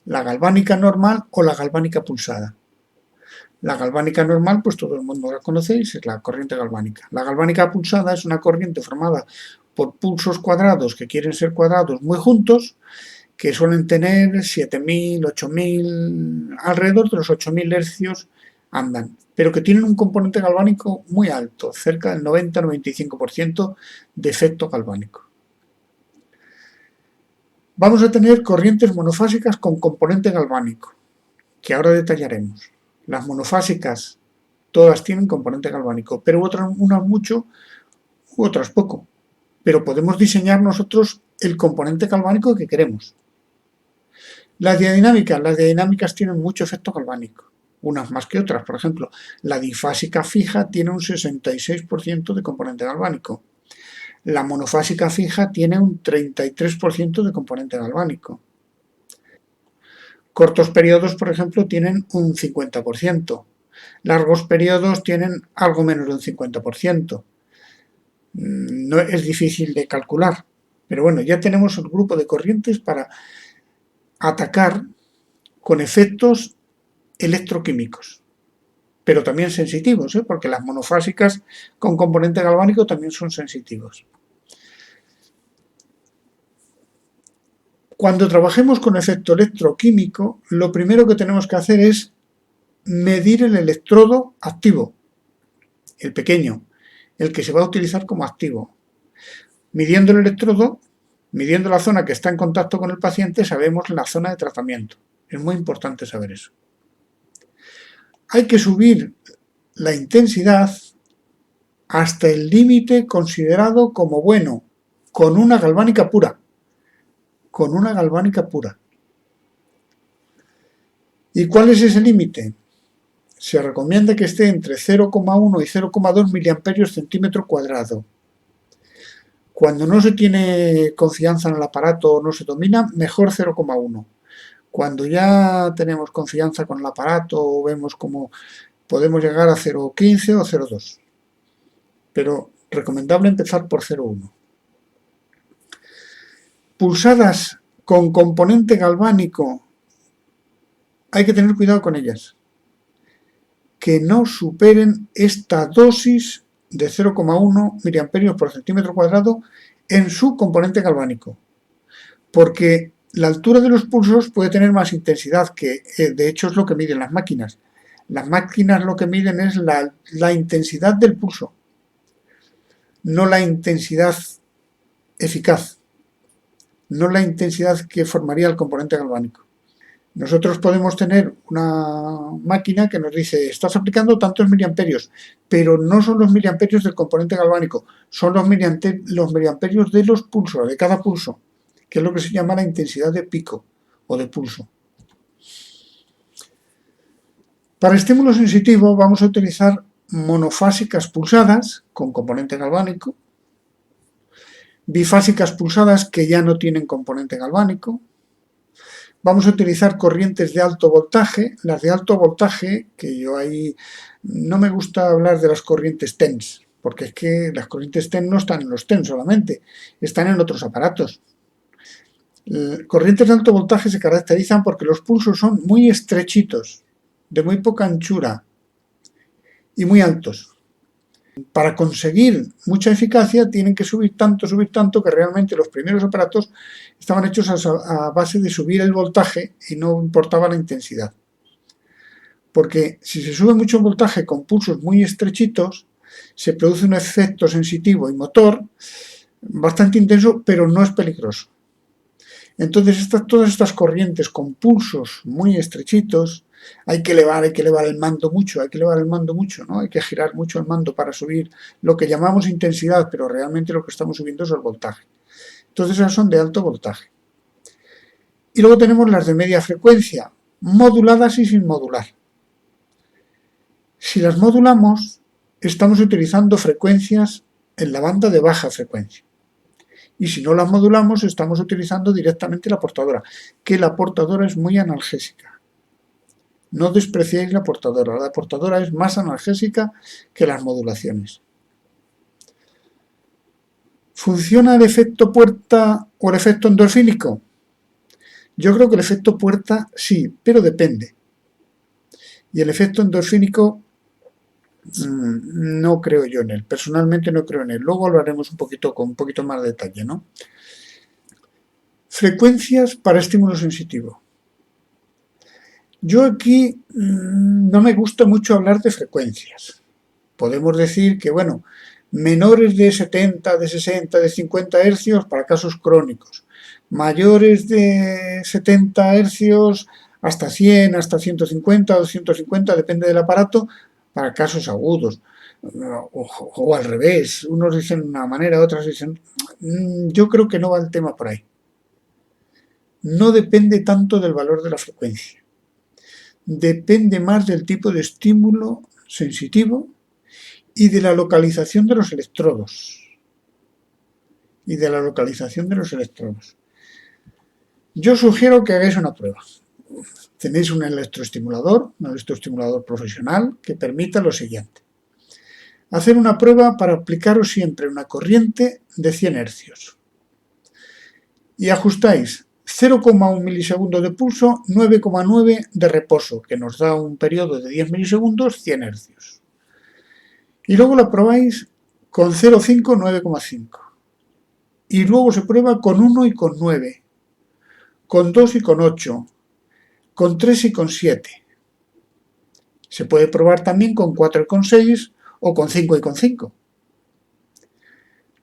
la galvánica normal o la galvánica pulsada. La galvánica normal, pues todo el mundo la conocéis, es la corriente galvánica. La galvánica pulsada es una corriente formada por pulsos cuadrados que quieren ser cuadrados muy juntos, que suelen tener 7000, 8000, alrededor de los 8000 hercios andan, pero que tienen un componente galvánico muy alto, cerca del 90-95% de efecto galvánico. Vamos a tener corrientes monofásicas con componente galvánico, que ahora detallaremos. Las monofásicas todas tienen componente galvánico, pero unas mucho, otras poco. Pero podemos diseñar nosotros el componente galvánico que queremos. Las diadinámicas tienen mucho efecto galvánico, unas más que otras. Por ejemplo, la difásica fija tiene un 66% de componente galvánico. La monofásica fija tiene un 33% de componente galvánico. Cortos periodos, por ejemplo, tienen un 50%. Largos periodos tienen algo menos de un 50%. No es difícil de calcular, pero bueno, ya tenemos el grupo de corrientes para atacar con efectos electroquímicos, pero también sensitivos, porque las monofásicas con componente galvánico también son sensitivos. Cuando trabajemos con efecto electroquímico, lo primero que tenemos que hacer es medir el electrodo activo, el pequeño, el que se va a utilizar como activo. Midiendo el electrodo, midiendo la zona que está en contacto con el paciente, sabemos la zona de tratamiento. Es muy importante saber eso. Hay que subir la intensidad hasta el límite considerado como bueno, con una galvánica pura. Con una galvánica pura. ¿Y cuál es ese límite? Se recomienda que esté entre 0,1 y 0,2 miliamperios centímetro cuadrado. Cuando no se tiene confianza en el aparato o no se domina, mejor 0,1. Cuando ya tenemos confianza con el aparato o vemos cómo podemos llegar a 0,15 o 0,2. Pero recomendable empezar por 0,1. Pulsadas con componente galvánico, hay que tener cuidado con ellas. Que no superen esta dosis de 0,1 miliamperios por centímetro cuadrado en su componente galvánico. Porque la altura de los pulsos puede tener más intensidad, que de hecho es lo que miden las máquinas. Las máquinas lo que miden es la intensidad del pulso, no la intensidad eficaz, no la intensidad que formaría el componente galvánico. Nosotros podemos tener una máquina que nos dice, estás aplicando tantos miliamperios, pero no son los miliamperios del componente galvánico, son los miliamperios de los pulsos, de cada pulso, que es lo que se llama la intensidad de pico o de pulso. Para estímulo sensitivo vamos a utilizar monofásicas pulsadas con componente galvánico, bifásicas pulsadas que ya no tienen componente galvánico. Vamos a utilizar corrientes de alto voltaje. Las de alto voltaje, que yo ahí no me gusta hablar de las corrientes TENS, porque es que las corrientes TENS no están en los TENS solamente, están en otros aparatos. Corrientes de alto voltaje se caracterizan porque los pulsos son muy estrechitos, de muy poca anchura y muy altos. Para conseguir mucha eficacia tienen que subir tanto, que realmente los primeros aparatos estaban hechos a base de subir el voltaje y no importaba la intensidad. Porque si se sube mucho el voltaje con pulsos muy estrechitos, se produce un efecto sensitivo y motor bastante intenso, pero no es peligroso. Entonces todas estas corrientes con pulsos muy estrechitos, hay que elevar el mando mucho, ¿no? Hay que girar mucho el mando para subir lo que llamamos intensidad, pero realmente lo que estamos subiendo es el voltaje. Entonces esas son de alto voltaje. Y luego tenemos las de media frecuencia, moduladas y sin modular. Si las modulamos, estamos utilizando frecuencias en la banda de baja frecuencia. Y si no las modulamos, estamos utilizando directamente la portadora, que la portadora es muy analgésica. No despreciéis la portadora es más analgésica que las modulaciones. ¿Funciona el efecto puerta o el efecto endorfínico? Yo creo que el efecto puerta sí, pero depende. Y el efecto endorfínico no creo yo en él, personalmente no creo en él. Luego hablaremos con un poquito más de detalle, ¿no? Frecuencias para estímulo sensitivo. Yo aquí no me gusta mucho hablar de frecuencias. Podemos decir que, bueno, menores de 70, de 60, de 50 hercios para casos crónicos, mayores de 70 hercios hasta 100, hasta 150 o 250, depende del aparato, para casos agudos. O al revés, unos dicen una manera, otros dicen... Yo creo que no va el tema por ahí. no depende tanto del valor de la frecuencia. Depende más del tipo de estímulo sensitivo y de la localización de los electrodos. Yo sugiero que hagáis una prueba. Tenéis un electroestimulador profesional que permita lo siguiente. Hacer una prueba para aplicaros siempre una corriente de 100 hercios. Y ajustáis 0,1 milisegundos de pulso, 9,9 de reposo, que nos da un periodo de 10 milisegundos, 100 hercios. Y luego la probáis con 0,5, 9,5. Y luego se prueba con 1 y con 9, con 2 y con 8, con 3 y con 7. Se puede probar también con 4 y con 6 o con 5 y con 5.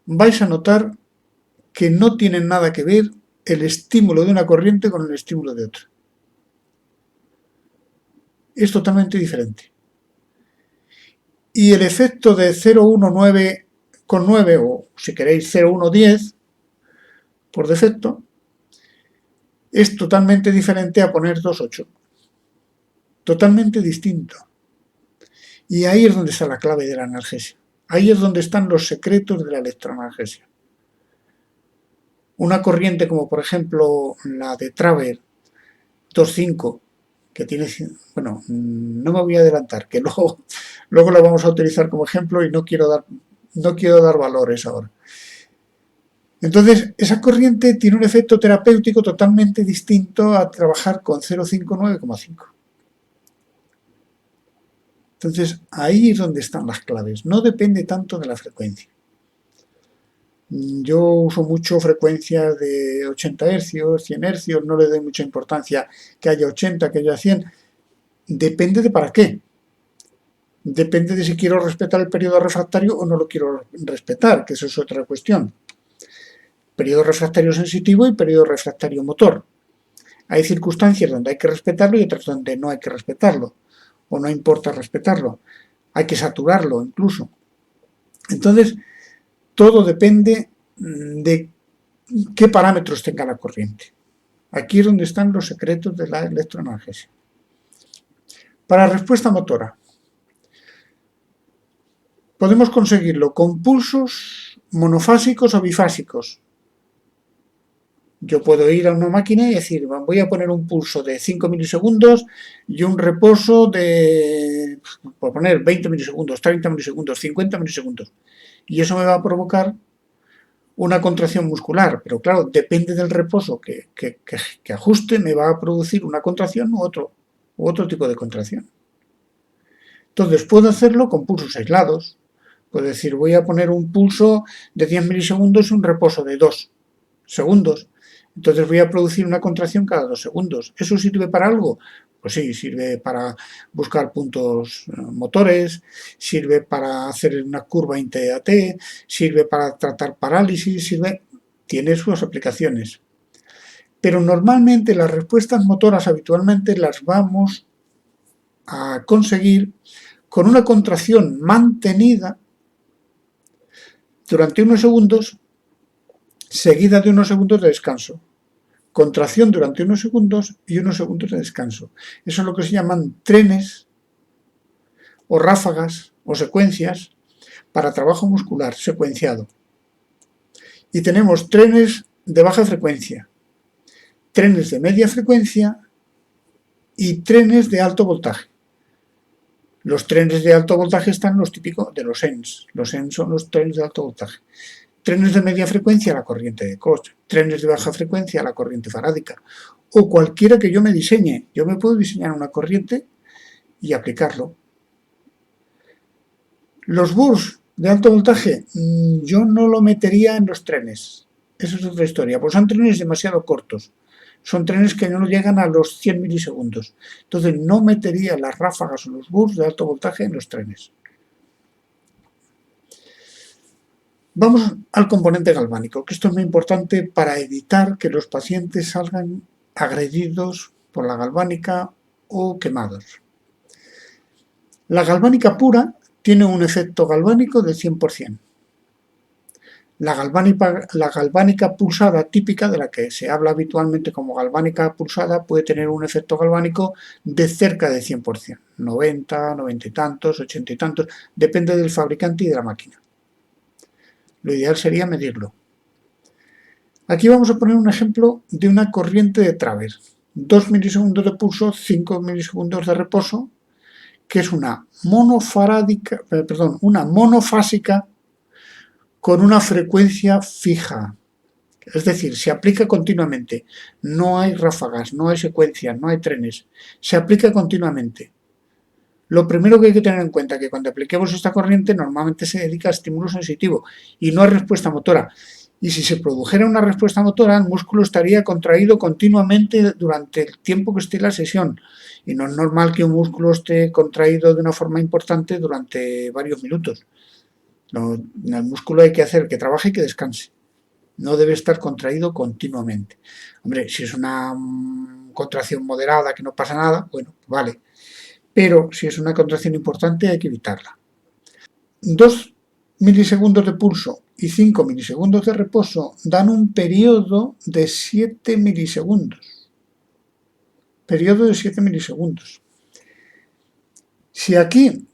Vais a notar que no tienen nada que ver el estímulo de una corriente con el estímulo de otra. Es totalmente diferente. Y el efecto de 0,19 con 9, o si queréis 0,110 por defecto, es totalmente diferente a poner 2,8. Totalmente distinto. Y ahí es donde está la clave de la analgesia. Ahí es donde están los secretos de la electroanalgesia. Una corriente como por ejemplo la de Traver 2,5, que tiene, bueno, no me voy a adelantar, que luego la vamos a utilizar como ejemplo y no quiero dar valores ahora. Entonces, esa corriente tiene un efecto terapéutico totalmente distinto a trabajar con 0,5, 9,5. Entonces, ahí es donde están las claves. No depende tanto de la frecuencia. Yo uso mucho frecuencias de 80 hercios, 100 hercios, no le doy mucha importancia que haya 80, que haya 100. Depende de para qué. Depende de si quiero respetar el periodo refractario o no lo quiero respetar, que eso es otra cuestión. Periodo refractario sensitivo y periodo refractario motor. Hay circunstancias donde hay que respetarlo y otras donde no hay que respetarlo, o no importa respetarlo. Hay que saturarlo incluso. Entonces, todo depende de qué parámetros tenga la corriente. Aquí es donde están los secretos de la electroanalgesia. Para respuesta motora, podemos conseguirlo con pulsos monofásicos o bifásicos. Yo puedo ir a una máquina y decir, voy a poner un pulso de 5 milisegundos y un reposo de, por poner 20 milisegundos, 30 milisegundos, 50 milisegundos. Y eso me va a provocar una contracción muscular, pero claro, depende del reposo que ajuste, me va a producir una contracción u otro tipo de contracción. Entonces, puedo hacerlo con pulsos aislados. Puedo decir, voy a poner un pulso de 10 milisegundos y un reposo de 2 segundos. Entonces voy a producir una contracción cada 2 segundos. ¿Eso sirve para algo? Pues sí, sirve para buscar puntos motores, sirve para hacer una curva INT-AT, sirve para tratar parálisis, tiene sus aplicaciones. Pero normalmente las respuestas motoras habitualmente las vamos a conseguir con una contracción mantenida durante unos segundos, seguida de unos segundos de descanso. Contracción durante unos segundos y unos segundos de descanso. Eso es lo que se llaman trenes o ráfagas o secuencias para trabajo muscular secuenciado. Y tenemos trenes de baja frecuencia, trenes de media frecuencia y trenes de alto voltaje. Los trenes de alto voltaje están los típicos de los ENS. Los ENS son los trenes de alto voltaje. Trenes de media frecuencia, la corriente de Koch. Trenes de baja frecuencia, la corriente farádica. O cualquiera que yo me diseñe. Yo me puedo diseñar una corriente y aplicarlo. Los bursts de alto voltaje, yo no lo metería en los trenes. Esa es otra historia. Pues son trenes demasiado cortos. Son trenes que no llegan a los 100 milisegundos. Entonces no metería las ráfagas o los bursts de alto voltaje en los trenes. Vamos al componente galvánico, que esto es muy importante para evitar que los pacientes salgan agredidos por la galvánica o quemados. La galvánica pura tiene un efecto galvánico del 100%. La galvánica pulsada típica, de la que se habla habitualmente como galvánica pulsada, puede tener un efecto galvánico de cerca de 100%, 90, 90 y tantos, 80 y tantos, depende del fabricante y de la máquina. Lo ideal sería medirlo. Aquí vamos a poner un ejemplo de una corriente de Traver. 2 milisegundos de pulso, 5 milisegundos de reposo, que es una monofásica con una frecuencia fija. Es decir, se aplica continuamente. No hay ráfagas, no hay secuencias, no hay trenes. Se aplica continuamente. Lo primero que hay que tener en cuenta es que cuando apliquemos esta corriente normalmente se dedica a estímulo sensitivo y no a respuesta motora. Y si se produjera una respuesta motora, el músculo estaría contraído continuamente durante el tiempo que esté la sesión. Y no es normal que un músculo esté contraído de una forma importante durante varios minutos. El músculo hay que hacer que trabaje y que descanse. No debe estar contraído continuamente. Hombre, si es una contracción moderada que no pasa nada, bueno, vale. Pero si es una contracción importante hay que evitarla. 2 milisegundos de pulso y 5 milisegundos de reposo dan un periodo de 7 milisegundos. Periodo de 7 milisegundos. Si aquí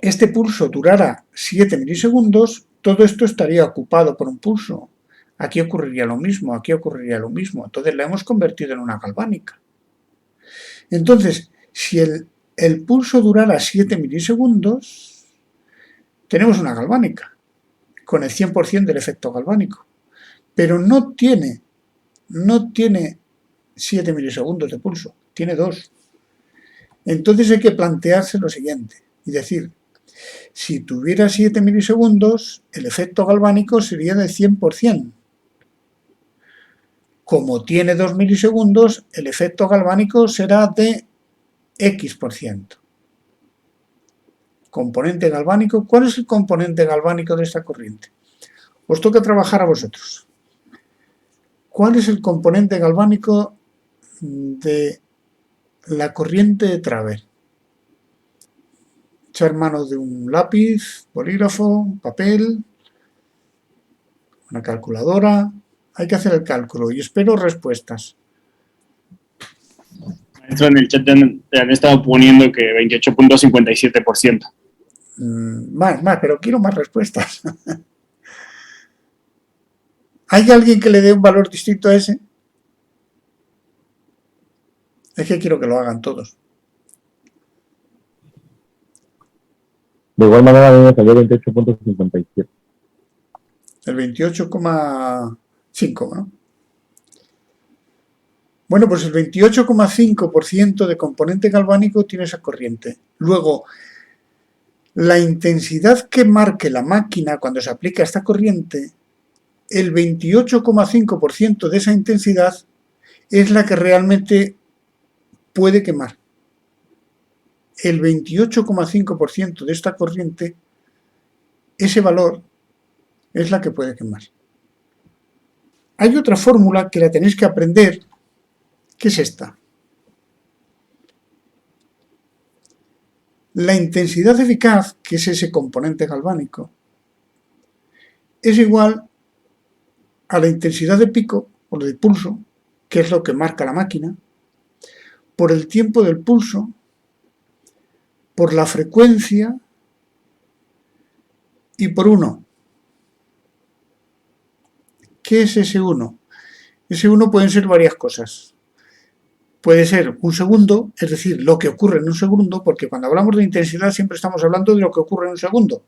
este pulso durara 7 milisegundos, todo esto estaría ocupado por un pulso. Aquí ocurriría lo mismo, aquí ocurriría lo mismo. Entonces la hemos convertido en una galvánica. Entonces, si el pulso durara 7 milisegundos, tenemos una galvánica, con el 100% del efecto galvánico. Pero no tiene 7 milisegundos de pulso, tiene 2. Entonces hay que plantearse lo siguiente y decir, si tuviera 7 milisegundos, el efecto galvánico sería del 100%. Como tiene 2 milisegundos, el efecto galvánico será de X%. Componente galvánico. ¿Cuál es el componente galvánico de esta corriente? Os toca trabajar a vosotros. ¿Cuál es el componente galvánico de la corriente de Traver? Echar mano de un lápiz, bolígrafo, papel, una calculadora. Hay que hacer el cálculo y espero respuestas. Maestro, en el chat te han estado poniendo que 28.57%. Más, pero quiero más respuestas. ¿Hay alguien que le dé un valor distinto a ese? Es que quiero que lo hagan todos. De igual manera, a mí me salió 28.57. El 28,5, ¿no? Bueno, pues el 28,5% de componente galvánico tiene esa corriente. Luego, la intensidad que marque la máquina cuando se aplica esta corriente, el 28,5% de esa intensidad es la que realmente puede quemar. El 28,5% de esta corriente, ese valor es la que puede quemar. Hay otra fórmula que la tenéis que aprender, que es esta. La intensidad eficaz, que es ese componente galvánico, es igual a la intensidad de pico o de pulso, que es lo que marca la máquina, por el tiempo del pulso, por la frecuencia y por 1. ¿Qué es ese 1? Ese 1 pueden ser varias cosas. Puede ser un segundo, es decir, lo que ocurre en un segundo, porque cuando hablamos de intensidad siempre estamos hablando de lo que ocurre en un segundo.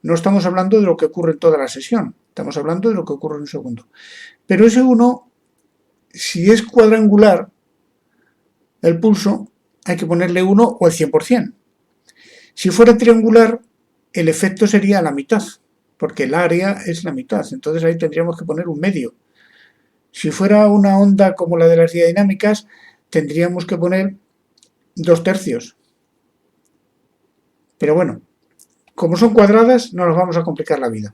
No estamos hablando de lo que ocurre en toda la sesión, estamos hablando de lo que ocurre en un segundo. Pero ese 1, si es cuadrangular, el pulso, hay que ponerle 1 o el 100%. Si fuera triangular, el efecto sería la mitad, porque el área es la mitad, entonces ahí tendríamos que poner un medio. Si fuera una onda como la de las diadinámicas, tendríamos que poner 2/3. Pero bueno, como son cuadradas, no nos vamos a complicar la vida.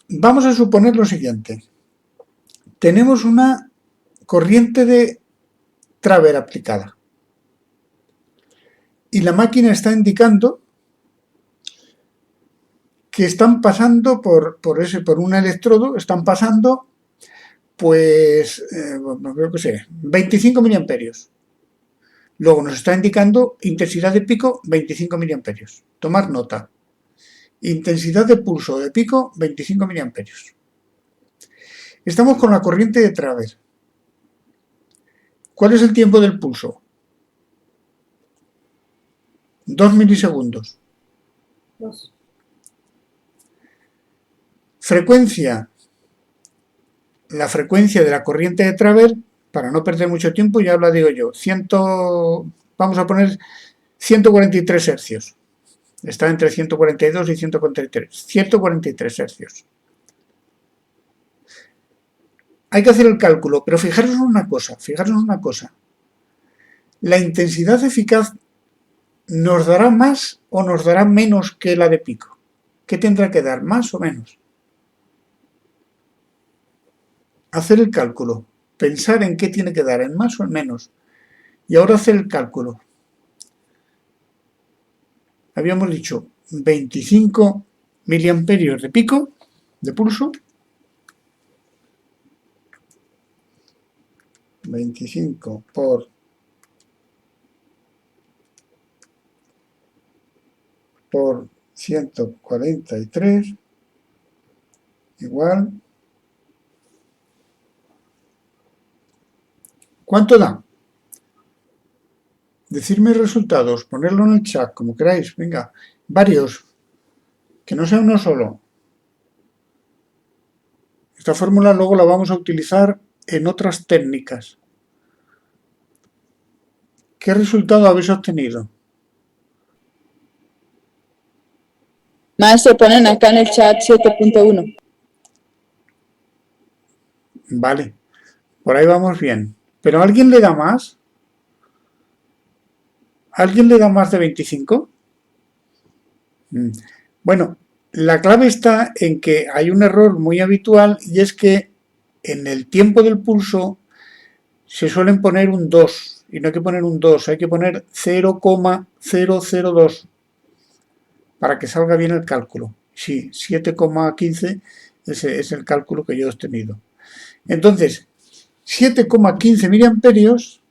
Vamos a suponer lo siguiente. Tenemos una corriente de Traver aplicada. Y la máquina está indicando que están pasando por un electrodo, están pasando, pues, yo qué sé, 25 miliamperios. Luego nos está indicando intensidad de pico 25 miliamperios. Tomar nota. Intensidad de pulso de pico 25 miliamperios. Estamos con la corriente de Traver. ¿Cuál es el tiempo del pulso? 2 milisegundos. 2. Frecuencia. La frecuencia de la corriente de Traver, para no perder mucho tiempo, ya la digo yo, vamos a poner 143 hercios. Está entre 142 y 143. 143 hercios. Hay que hacer el cálculo, pero fijaros en una cosa. La intensidad eficaz ¿nos dará más o nos dará menos que la de pico? ¿Qué tendrá que dar, más o menos? Hacer el cálculo, pensar en qué tiene que dar, en más o en menos. Y ahora hacer el cálculo. Habíamos dicho 25 miliamperios de pico, de pulso. 25 por 143 igual. ¿Cuánto da? Decidme resultados, ponerlo en el chat, como queráis. Venga, varios, que no sea uno solo. Esta fórmula luego la vamos a utilizar en otras técnicas. ¿Qué resultado habéis obtenido? Maestro, ponen acá en el chat 7.1. Vale, por ahí vamos bien. ¿Pero alguien le da más? ¿Alguien le da más de 25? Bueno, la clave está en que hay un error muy habitual y es que en el tiempo del pulso se suelen poner un 2 y no hay que poner un 2, hay que poner 0,002 para que salga bien el cálculo. Sí, 7,15 es el cálculo que yo he obtenido. Entonces, 7,15 miliamperios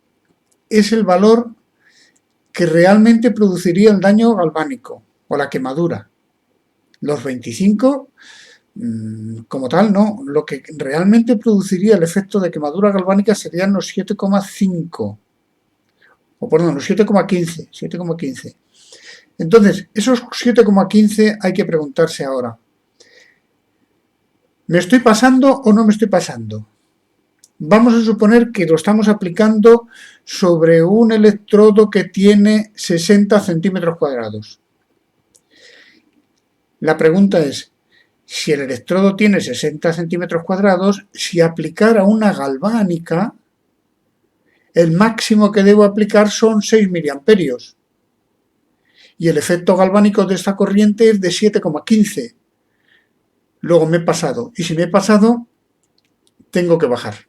es el valor que realmente produciría el daño galvánico o la quemadura. Los 25, como tal, no. Lo que realmente produciría el efecto de quemadura galvánica serían los 7,5. O perdón, los 7,15. Entonces, esos 7,15 hay que preguntarse ahora. ¿Me estoy pasando o no me estoy pasando? Vamos a suponer que lo estamos aplicando sobre un electrodo que tiene 60 centímetros cuadrados. La pregunta es, si el electrodo tiene 60 centímetros cuadrados, si aplicara una galvánica, el máximo que debo aplicar son 6 miliamperios. Y el efecto galvánico de esta corriente es de 7,15. Luego me he pasado. Y si me he pasado, tengo que bajar.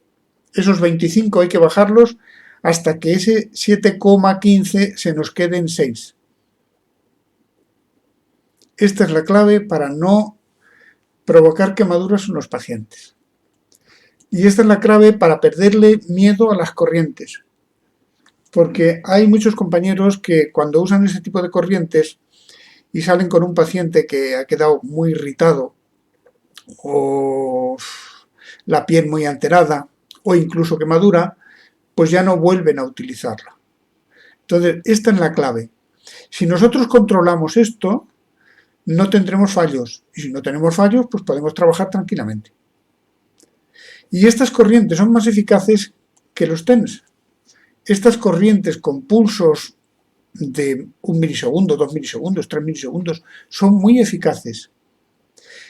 Esos 25 hay que bajarlos hasta que ese 7,15 se nos quede en 6. Esta es la clave para no provocar quemaduras en los pacientes. Y esta es la clave para perderle miedo a las corrientes. Porque hay muchos compañeros que cuando usan ese tipo de corrientes y salen con un paciente que ha quedado muy irritado o la piel muy alterada o incluso quemadura, pues ya no vuelven a utilizarla. Entonces, esta es la clave. Si nosotros controlamos esto, no tendremos fallos. Y si no tenemos fallos, pues podemos trabajar tranquilamente. Y estas corrientes son más eficaces que los TENS. Estas corrientes con pulsos de 1 milisegundo, 2 milisegundos, 3 milisegundos, son muy eficaces.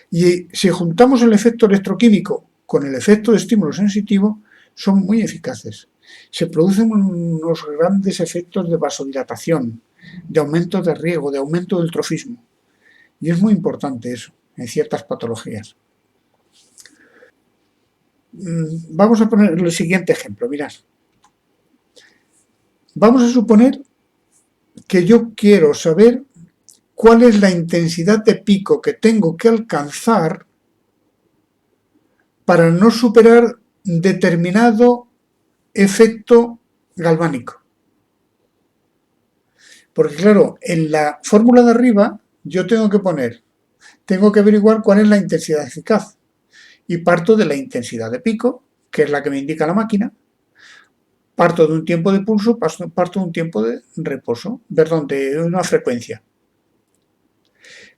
Y si juntamos el efecto electroquímico con el efecto de estímulo sensitivo, son muy eficaces. Se producen unos grandes efectos de vasodilatación, de aumento de riego, de aumento del trofismo. Y es muy importante eso en ciertas patologías. Vamos a poner el siguiente ejemplo, mirad. Vamos a suponer que yo quiero saber cuál es la intensidad de pico que tengo que alcanzar para no superar determinado efecto galvánico. Porque claro, en la fórmula de arriba yo tengo que averiguar cuál es la intensidad eficaz. Y parto de la intensidad de pico, que es la que me indica la máquina, parto de un tiempo de pulso, parto de un tiempo de reposo, perdón, de una frecuencia.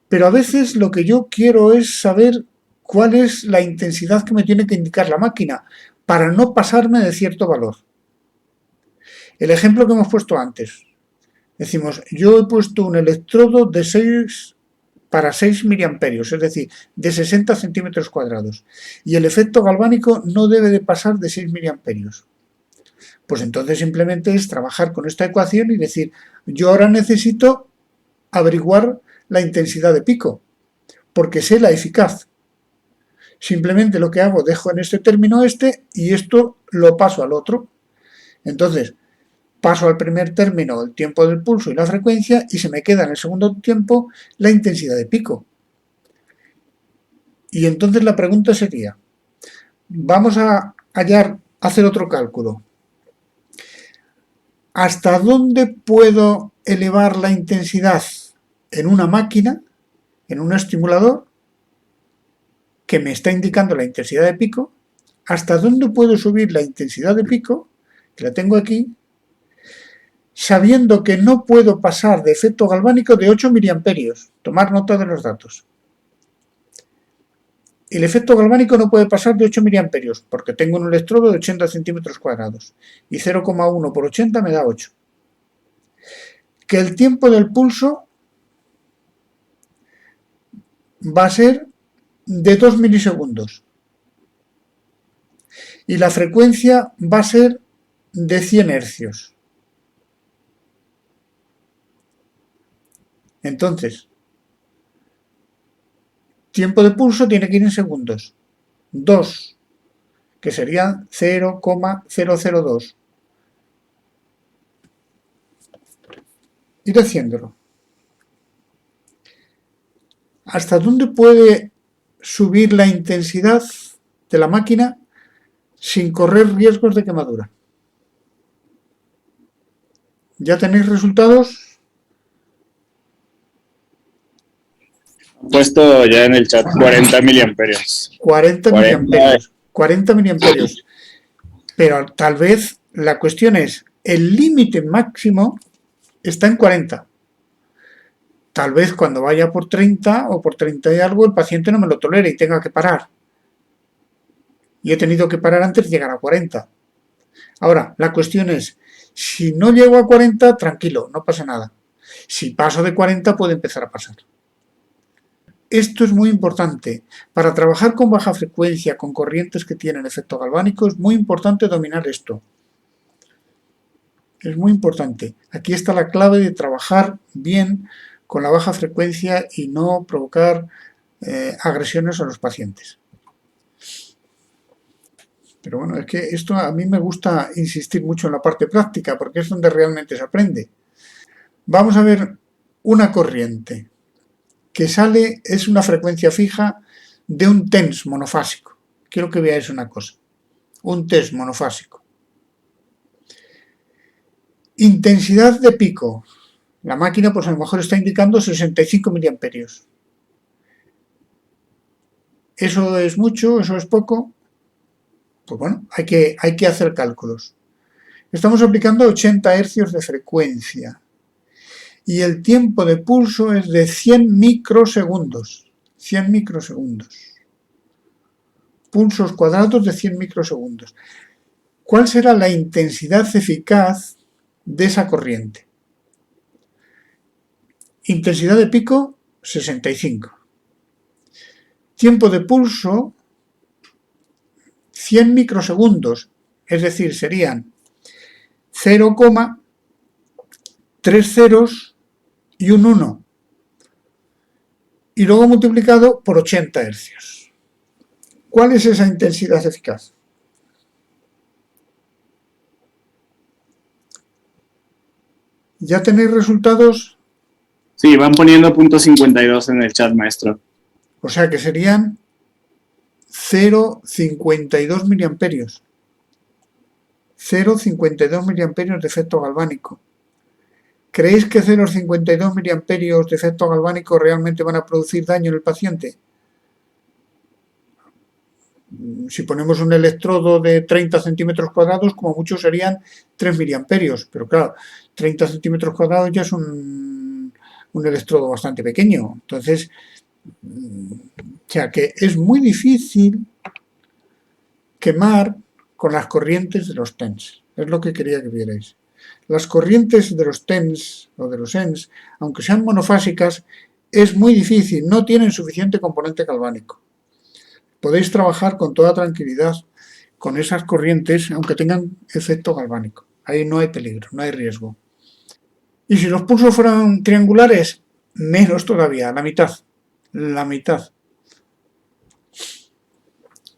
Pero a veces lo que yo quiero es saber cuál es la intensidad que me tiene que indicar la máquina para no pasarme de cierto valor. El ejemplo que hemos puesto antes. Decimos, yo he puesto un electrodo de 6 para 6 miliamperios, es decir, de 60 centímetros cuadrados. Y el efecto galvánico no debe de pasar de 6 miliamperios. Pues entonces simplemente es trabajar con esta ecuación y decir, yo ahora necesito averiguar la intensidad de pico, porque sé la eficaz. Simplemente lo que hago, dejo en este término y esto lo paso al otro. Entonces, paso al primer término el tiempo del pulso y la frecuencia y se me queda en el segundo tiempo la intensidad de pico. Y entonces la pregunta sería, vamos a hacer otro cálculo. ¿Hasta dónde puedo elevar la intensidad en una máquina, en un estimulador, que me está indicando la intensidad de pico? ¿Hasta dónde puedo subir la intensidad de pico, que la tengo aquí, sabiendo que no puedo pasar de efecto galvánico de 8 miliamperios? Tomar nota de los datos. El efecto galvánico no puede pasar de 8 miliamperios, porque tengo un electrodo de 80 centímetros cuadrados, y 0,1 por 80 me da 8. Que el tiempo del pulso va a ser de 2 milisegundos, y la frecuencia va a ser de 100 hercios. Entonces, tiempo de pulso tiene que ir en segundos. 2, que sería 0,002. Ir haciéndolo. ¿Hasta dónde puede subir la intensidad de la máquina sin correr riesgos de quemadura? ¿Ya tenéis resultados? Puesto ya en el chat 40 miliamperios. 40 miliamperios. 40 miliamperios. Pero tal vez la cuestión es, el límite máximo está en 40. Tal vez cuando vaya por 30 o por 30 y algo, el paciente no me lo tolere y tenga que parar. Y he tenido que parar antes de llegar a 40. Ahora, la cuestión es, si no llego a 40, tranquilo, no pasa nada. Si paso de 40, puede empezar a pasar. Esto es muy importante. Para trabajar con baja frecuencia, con corrientes que tienen efecto galvánico, es muy importante dominar esto. Es muy importante. Aquí está la clave de trabajar bien con la baja frecuencia y no provocar agresiones a los pacientes. Pero bueno, es que esto a mí me gusta insistir mucho en la parte práctica porque es donde realmente se aprende. Vamos a ver una corriente que sale, es una frecuencia fija de un TENS monofásico. Quiero que veáis una cosa. Un TENS monofásico. Intensidad de pico. La máquina pues a lo mejor está indicando 65 miliamperios. ¿Eso es mucho? ¿Eso es poco? Pues bueno, hay que hacer cálculos. Estamos aplicando 80 hercios de frecuencia. Y el tiempo de pulso es de 100 microsegundos. 100 microsegundos. Pulsos cuadrados de 100 microsegundos. ¿Cuál será la intensidad eficaz de esa corriente? Intensidad de pico, 65. Tiempo de pulso, 100 microsegundos. Es decir, serían 0,3 ceros y un 1. Y luego multiplicado por 80 hercios. ¿Cuál es esa intensidad eficaz? ¿Ya tenéis resultados? Sí, van poniendo .52 en el chat, maestro. O sea que serían 0,52 miliamperios. 0,52 miliamperios de efecto galvánico. ¿Creéis que 0,52 miliamperios de efecto galvánico realmente van a producir daño en el paciente? Si ponemos un electrodo de 30 centímetros cuadrados, como mucho serían 3 miliamperios. Pero claro, 30 centímetros cuadrados ya es un electrodo bastante pequeño. Entonces, o sea que es muy difícil quemar con las corrientes de los TENS. Es lo que quería que vierais. Las corrientes de los TENS o de los ENS, aunque sean monofásicas, es muy difícil, no tienen suficiente componente galvánico. Podéis trabajar con toda tranquilidad con esas corrientes, aunque tengan efecto galvánico. Ahí no hay peligro, no hay riesgo. Y si los pulsos fueran triangulares, menos todavía, la mitad. La mitad.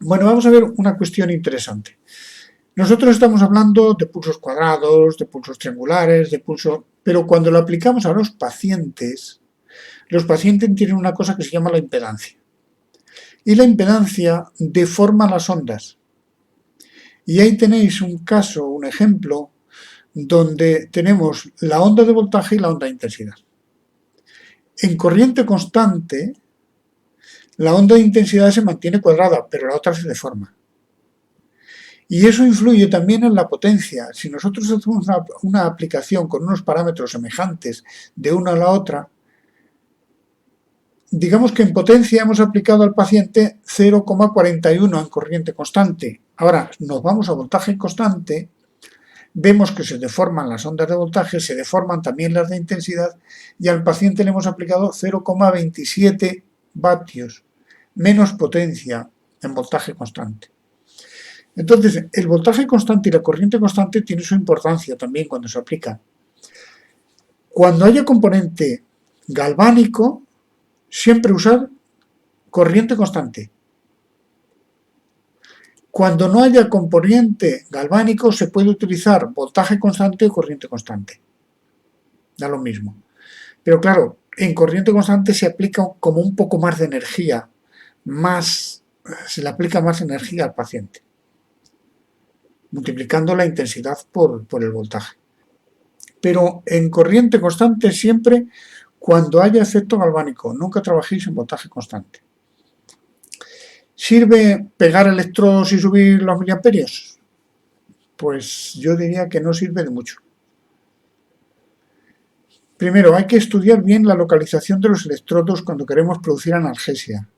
Bueno, vamos a ver una cuestión interesante. Nosotros estamos hablando de pulsos cuadrados, de pulsos triangulares, pero cuando lo aplicamos a los pacientes tienen una cosa que se llama la impedancia. Y la impedancia deforma las ondas. Y ahí tenéis un caso, un ejemplo, donde tenemos la onda de voltaje y la onda de intensidad. En corriente constante, la onda de intensidad se mantiene cuadrada, pero la otra se deforma. Y eso influye también en la potencia. Si nosotros hacemos una aplicación con unos parámetros semejantes de una a la otra, digamos que en potencia hemos aplicado al paciente 0,41 en corriente constante. Ahora nos vamos a voltaje constante, vemos que se deforman las ondas de voltaje, se deforman también las de intensidad y al paciente le hemos aplicado 0,27 vatios, menos potencia en voltaje constante. Entonces, el voltaje constante y la corriente constante tienen su importancia también cuando se aplica. Cuando haya componente galvánico, siempre usar corriente constante. Cuando no haya componente galvánico, se puede utilizar voltaje constante o corriente constante. Da lo mismo. Pero claro, en corriente constante se aplica como un poco más de energía, se le aplica más energía al paciente, multiplicando la intensidad por el voltaje. Pero en corriente constante siempre cuando haya efecto galvánico, nunca trabajéis en voltaje constante. ¿Sirve pegar electrodos y subir los miliamperios? Pues yo diría que no sirve de mucho. Primero, hay que estudiar bien la localización de los electrodos cuando queremos producir analgesia.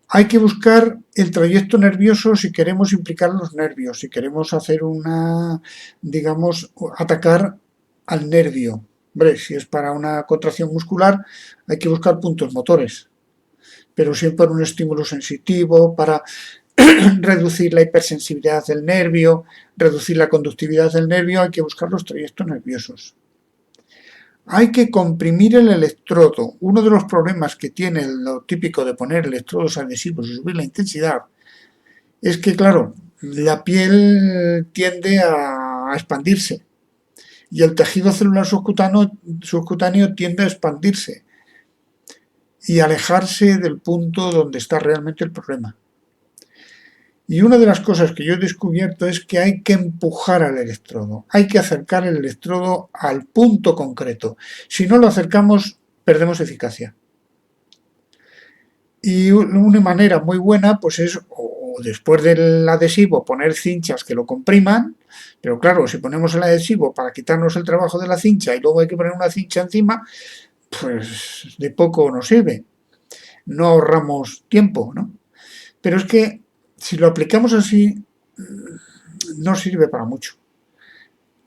Hay que buscar el trayecto nervioso si queremos implicar los nervios, si queremos hacer atacar al nervio. Hombre, si es para una contracción muscular, hay que buscar puntos motores, pero siempre un estímulo sensitivo para reducir la hipersensibilidad del nervio, reducir la conductividad del nervio, hay que buscar los trayectos nerviosos. Hay que comprimir el electrodo. Uno de los problemas que tiene lo típico de poner electrodos adhesivos y subir la intensidad es que, claro, la piel tiende a expandirse y el tejido celular subcutáneo tiende a expandirse y alejarse del punto donde está realmente el problema. Y una de las cosas que yo he descubierto es que hay que empujar al electrodo, hay que acercar el electrodo al punto concreto. Si no lo acercamos, perdemos eficacia. Y una manera muy buena pues es, o después del adhesivo, poner cinchas que lo compriman, pero claro, si ponemos el adhesivo para quitarnos el trabajo de la cincha y luego hay que poner una cincha encima, pues de poco nos sirve. No ahorramos tiempo, ¿no? Pero es que si lo aplicamos así, no sirve para mucho.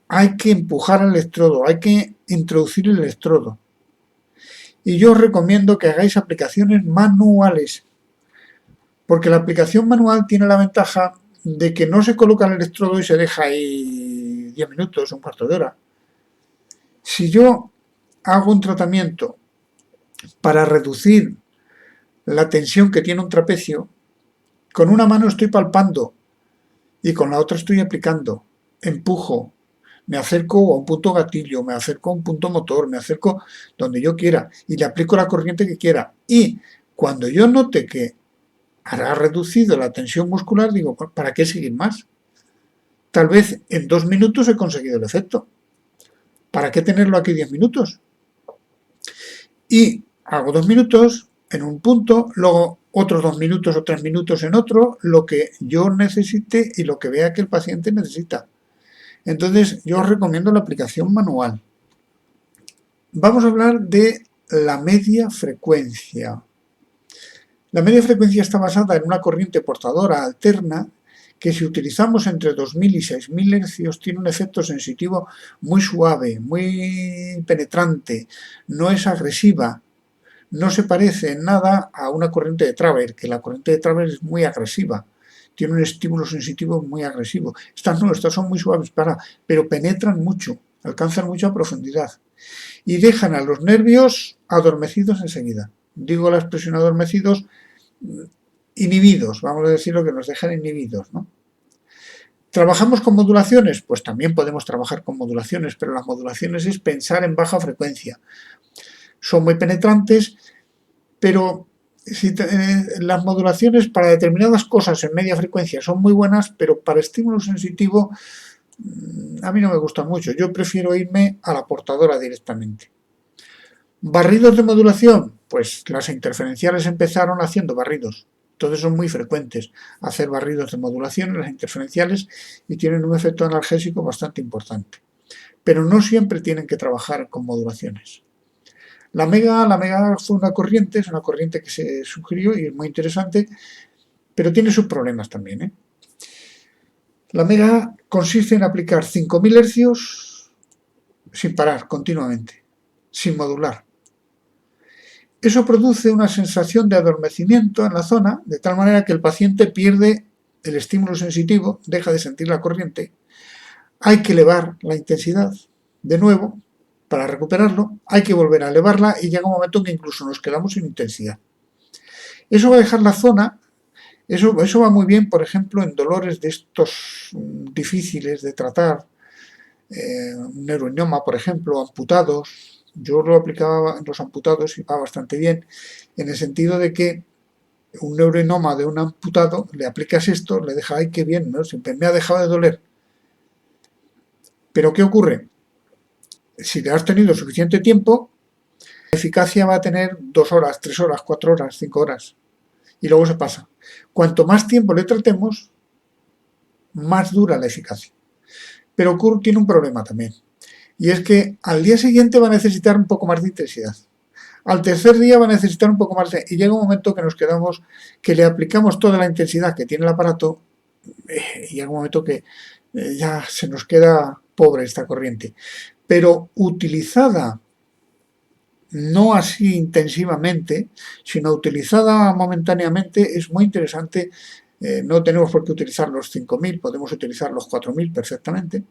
Hay que empujar al electrodo, hay que introducir el electrodo. Y yo os recomiendo que hagáis aplicaciones manuales, porque la aplicación manual tiene la ventaja de que no se coloca el electrodo y se deja ahí 10 minutos, un cuarto de hora. Si yo hago un tratamiento para reducir la tensión que tiene un trapecio, con una mano estoy palpando y con la otra estoy aplicando, empujo, me acerco a un punto gatillo, me acerco a un punto motor, me acerco donde yo quiera y le aplico la corriente que quiera. Y cuando yo note que ha reducido la tensión muscular, digo, ¿para qué seguir más? Tal vez en 2 minutos he conseguido el efecto. ¿Para qué tenerlo aquí 10 minutos? Y hago 2 minutos en un punto, luego otros 2 minutos o 3 minutos en otro, lo que yo necesite y lo que vea que el paciente necesita. Entonces, yo os recomiendo la aplicación manual. Vamos a hablar de la media frecuencia. La media frecuencia está basada en una corriente portadora alterna que si utilizamos entre 2000 y 6000 hercios tiene un efecto sensitivo muy suave, muy penetrante, no es agresiva, no se parece en nada a una corriente de Traver, que la corriente de Traver es muy agresiva, tiene un estímulo sensitivo muy agresivo. Estas no, estas son muy suaves, pero penetran mucho, alcanzan mucha profundidad y dejan a los nervios adormecidos enseguida. Digo la expresión adormecidos, inhibidos, vamos a decirlo, que nos dejan inhibidos, ¿no? ¿Trabajamos con modulaciones? Pues también podemos trabajar con modulaciones, pero las modulaciones es pensar en baja frecuencia. Son muy penetrantes, pero las modulaciones para determinadas cosas en media frecuencia son muy buenas, pero para estímulo sensitivo a mí no me gusta mucho. Yo prefiero irme a la portadora directamente. ¿Barridos de modulación? Pues las interferenciales empezaron haciendo barridos. Entonces son muy frecuentes hacer barridos de modulación en las interferenciales y tienen un efecto analgésico bastante importante. Pero no siempre tienen que trabajar con modulaciones. La mega fue una corriente, es una corriente que se sugirió y es muy interesante, pero tiene sus problemas también, ¿eh? La mega consiste en aplicar 5000 hercios sin parar, continuamente, sin modular. Eso produce una sensación de adormecimiento en la zona, de tal manera que el paciente pierde el estímulo sensitivo, deja de sentir la corriente. Hay que elevar la intensidad de nuevo para recuperarlo, hay que volver a elevarla y llega un momento en que incluso nos quedamos sin intensidad. Eso va a dejar la zona, eso va muy bien, por ejemplo, en dolores de estos difíciles de tratar, un neuroenoma, por ejemplo, amputados. Yo lo aplicaba en los amputados y va bastante bien, en el sentido de que un neuroenoma de un amputado, le aplicas esto, le deja, ¡ay, qué bien!, ¿no? Siempre me ha dejado de doler. Pero ¿qué ocurre? Si le has tenido suficiente tiempo, la eficacia va a tener 2 horas, 3 horas, 4 horas, 5 horas. Y luego se pasa. Cuanto más tiempo le tratemos, más dura la eficacia. Pero Kurt tiene un problema también. Y es que al día siguiente va a necesitar un poco más de intensidad. Al tercer día va a necesitar un poco más de... Y llega un momento que nos quedamos, que le aplicamos toda la intensidad que tiene el aparato y llega un momento que ya se nos queda pobre esta corriente. Pero utilizada no así intensivamente, sino utilizada momentáneamente, es muy interesante. No tenemos por qué utilizar los 5000, podemos utilizar los 4000 perfectamente.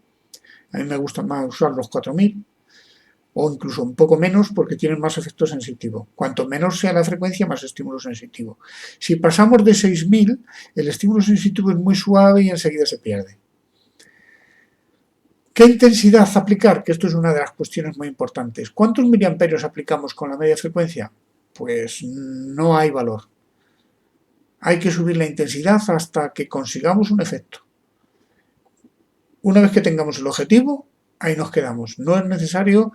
A mí me gusta más usar los 4000 o incluso un poco menos porque tienen más efecto sensitivo. Cuanto menos sea la frecuencia, más estímulo sensitivo. Si pasamos de 6000, el estímulo sensitivo es muy suave y enseguida se pierde. ¿Qué intensidad aplicar? Que esto es una de las cuestiones muy importantes. ¿Cuántos miliamperios aplicamos con la media frecuencia? Pues no hay valor. Hay que subir la intensidad hasta que consigamos un efecto. Una vez que tengamos el objetivo, ahí nos quedamos. No es necesario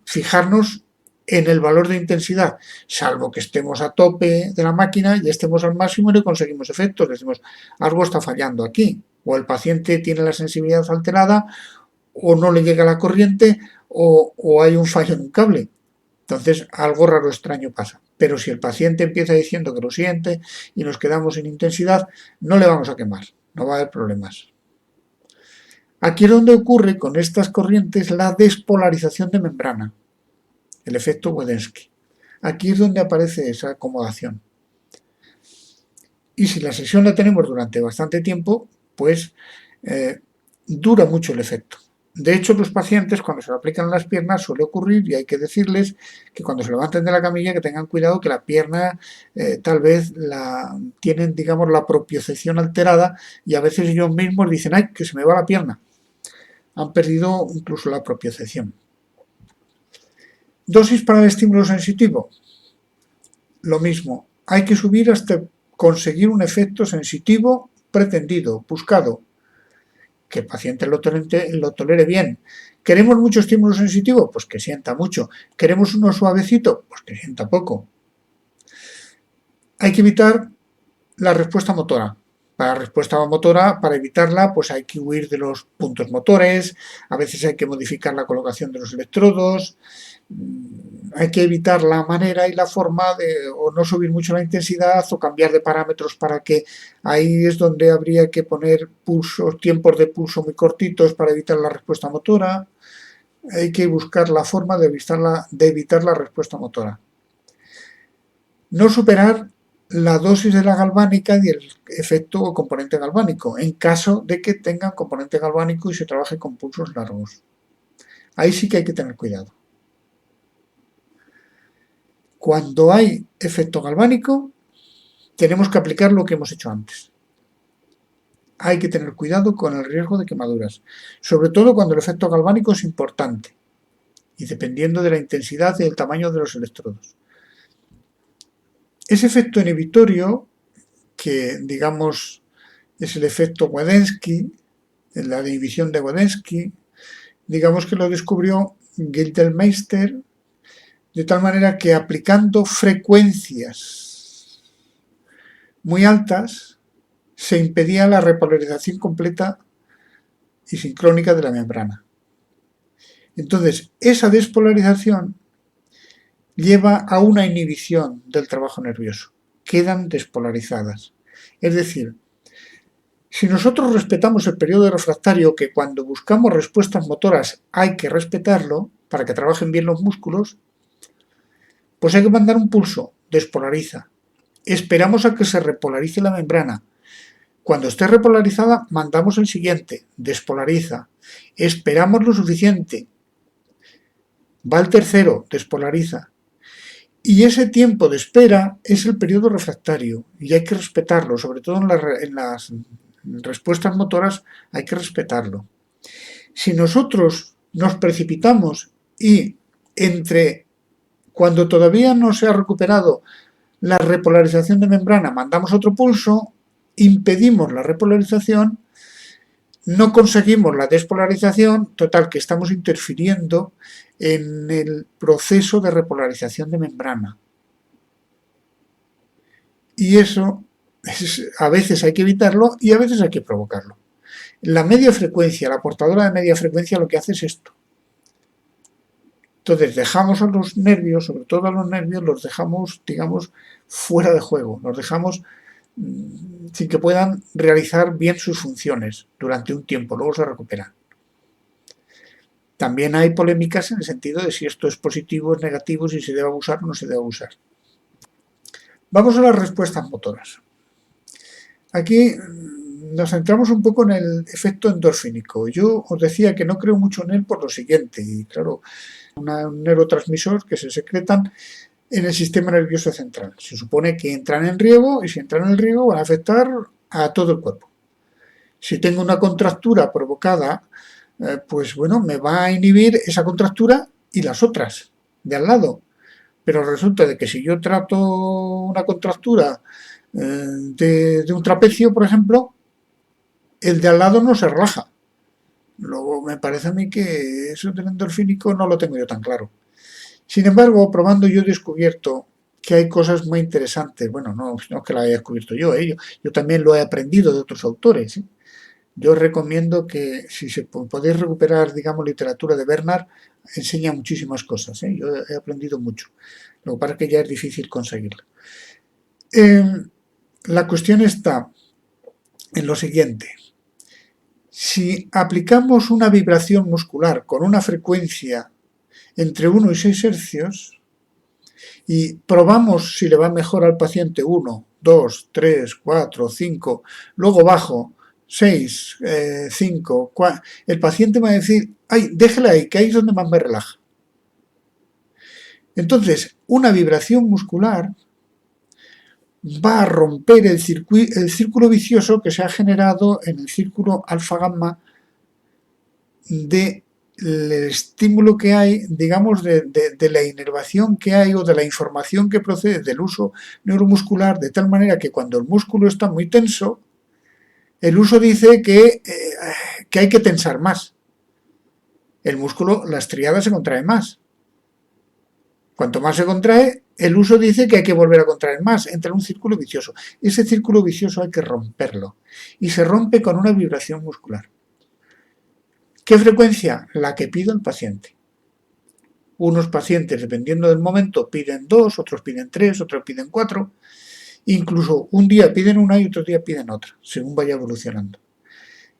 fijarnos en el valor de intensidad, salvo que estemos a tope de la máquina y estemos al máximo y no conseguimos efectos. Decimos, algo está fallando aquí. O el paciente tiene la sensibilidad alterada, o no le llega la corriente, o hay un fallo en un cable. Entonces, algo raro extraño pasa. Pero si el paciente empieza diciendo que lo siente y nos quedamos sin intensidad, no le vamos a quemar, no va a haber problemas. Aquí es donde ocurre con estas corrientes la despolarización de membrana, el efecto Wedensky. Aquí es donde aparece esa acomodación. Y si la sesión la tenemos durante bastante tiempo, pues dura mucho el efecto. De hecho, los pacientes cuando se lo aplican en las piernas suele ocurrir, y hay que decirles que cuando se levanten de la camilla que tengan cuidado que la pierna tal vez tienen, digamos, la propiocepción alterada y a veces ellos mismos dicen, ¡ay, que se me va la pierna! han perdido incluso la propiocepción. Dosis para el estímulo sensitivo. Lo mismo, hay que subir hasta conseguir un efecto sensitivo pretendido, buscado, que el paciente lo tolere bien. ¿Queremos mucho estímulo sensitivo? Pues que sienta mucho. ¿Queremos uno suavecito? Pues que sienta poco. Hay que evitar la respuesta motora. Para la respuesta motora, para evitarla, pues hay que huir de los puntos motores, a veces hay que modificar la colocación de los electrodos, hay que evitar la manera y la forma de o no subir mucho la intensidad o cambiar de parámetros para que ahí es donde habría que poner tiempos de pulso muy cortitos para evitar la respuesta motora. Hay que buscar la forma de evitar la respuesta motora. No superar la dosis de la galvánica y el efecto o componente galvánico, en caso de que tengan componente galvánico y se trabaje con pulsos largos. Ahí sí que hay que tener cuidado. Cuando hay efecto galvánico, tenemos que aplicar lo que hemos hecho antes. Hay que tener cuidado con el riesgo de quemaduras, sobre todo cuando el efecto galvánico es importante y dependiendo de la intensidad y el tamaño de los electrodos. Ese efecto inhibitorio, que digamos es el efecto Wedensky, la inhibición de Wedensky, digamos que lo descubrió Gitelmeister, de tal manera que aplicando frecuencias muy altas se impedía la repolarización completa y sincrónica de la membrana. Entonces, esa despolarización lleva a una inhibición del trabajo nervioso. Quedan despolarizadas. Es decir, si nosotros respetamos el periodo refractario, que cuando buscamos respuestas motoras hay que respetarlo para que trabajen bien los músculos, pues hay que mandar un pulso, despolariza. Esperamos a que se repolarice la membrana. Cuando esté repolarizada, mandamos el siguiente, despolariza. Esperamos lo suficiente. Va el tercero, despolariza. Y ese tiempo de espera es el periodo refractario y hay que respetarlo, sobre todo en las respuestas motoras hay que respetarlo. Si nosotros nos precipitamos y cuando todavía no se ha recuperado la repolarización de membrana, mandamos otro pulso, impedimos la repolarización, no conseguimos la despolarización, total que estamos interfiriendo en el proceso de repolarización de membrana. Y eso a veces hay que evitarlo y a veces hay que provocarlo. La media frecuencia, la portadora de media frecuencia, lo que hace es esto. Entonces dejamos a los nervios, sobre todo a los nervios, los dejamos, digamos, fuera de juego, los dejamos sin que puedan realizar bien sus funciones durante un tiempo, luego se recuperan. También hay polémicas en el sentido de si esto es positivo, es negativo, si se debe abusar o no se debe abusar. Vamos a las respuestas motoras. Aquí nos centramos un poco en el efecto endorfínico. Yo os decía que no creo mucho en él por lo siguiente, y claro, un neurotransmisor que se secretan en el sistema nervioso central. Se supone que entran en riego y si entran en el riego van a afectar a todo el cuerpo. Si tengo una contractura provocada, pues bueno, me va a inhibir esa contractura y las otras de al lado. Pero resulta de que si yo trato una contractura de un trapecio, por ejemplo, el de al lado no se relaja. Luego me parece a mí que eso del endorfínico no lo tengo yo tan claro. Sin embargo, probando yo he descubierto que hay cosas muy interesantes. Bueno, no es que lo haya descubierto yo, yo también lo he aprendido de otros autores. Yo os recomiendo que si podéis recuperar, digamos, literatura de Bernard, enseña muchísimas cosas. Yo he aprendido mucho. Lo que pasa es que ya es difícil conseguirlo. La cuestión está en lo siguiente. Si aplicamos una vibración muscular con una frecuencia entre 1 y 6 hercios y probamos si le va mejor al paciente 1, 2, 3, 4, 5, luego bajo 6, 5, 4, el paciente va a decir, ay, déjela ahí, que ahí es donde más me relaja. Entonces, una vibración muscular va a romper el círculo vicioso que se ha generado en el círculo alfa-gamma del estímulo que hay, digamos, de la inervación que hay o de la información que procede del uso neuromuscular, de tal manera que cuando el músculo está muy tenso, el uso dice que hay que tensar más. El músculo, la estriada se contrae más. Cuanto más se contrae, el uso dice que hay que volver a contraer más, entra en un círculo vicioso. Ese círculo vicioso hay que romperlo y se rompe con una vibración muscular. ¿Qué frecuencia? La que pide el paciente. Unos pacientes, dependiendo del momento, piden 2, otros piden 3, otros piden 4. Incluso un día piden una y otro día piden otra, según vaya evolucionando.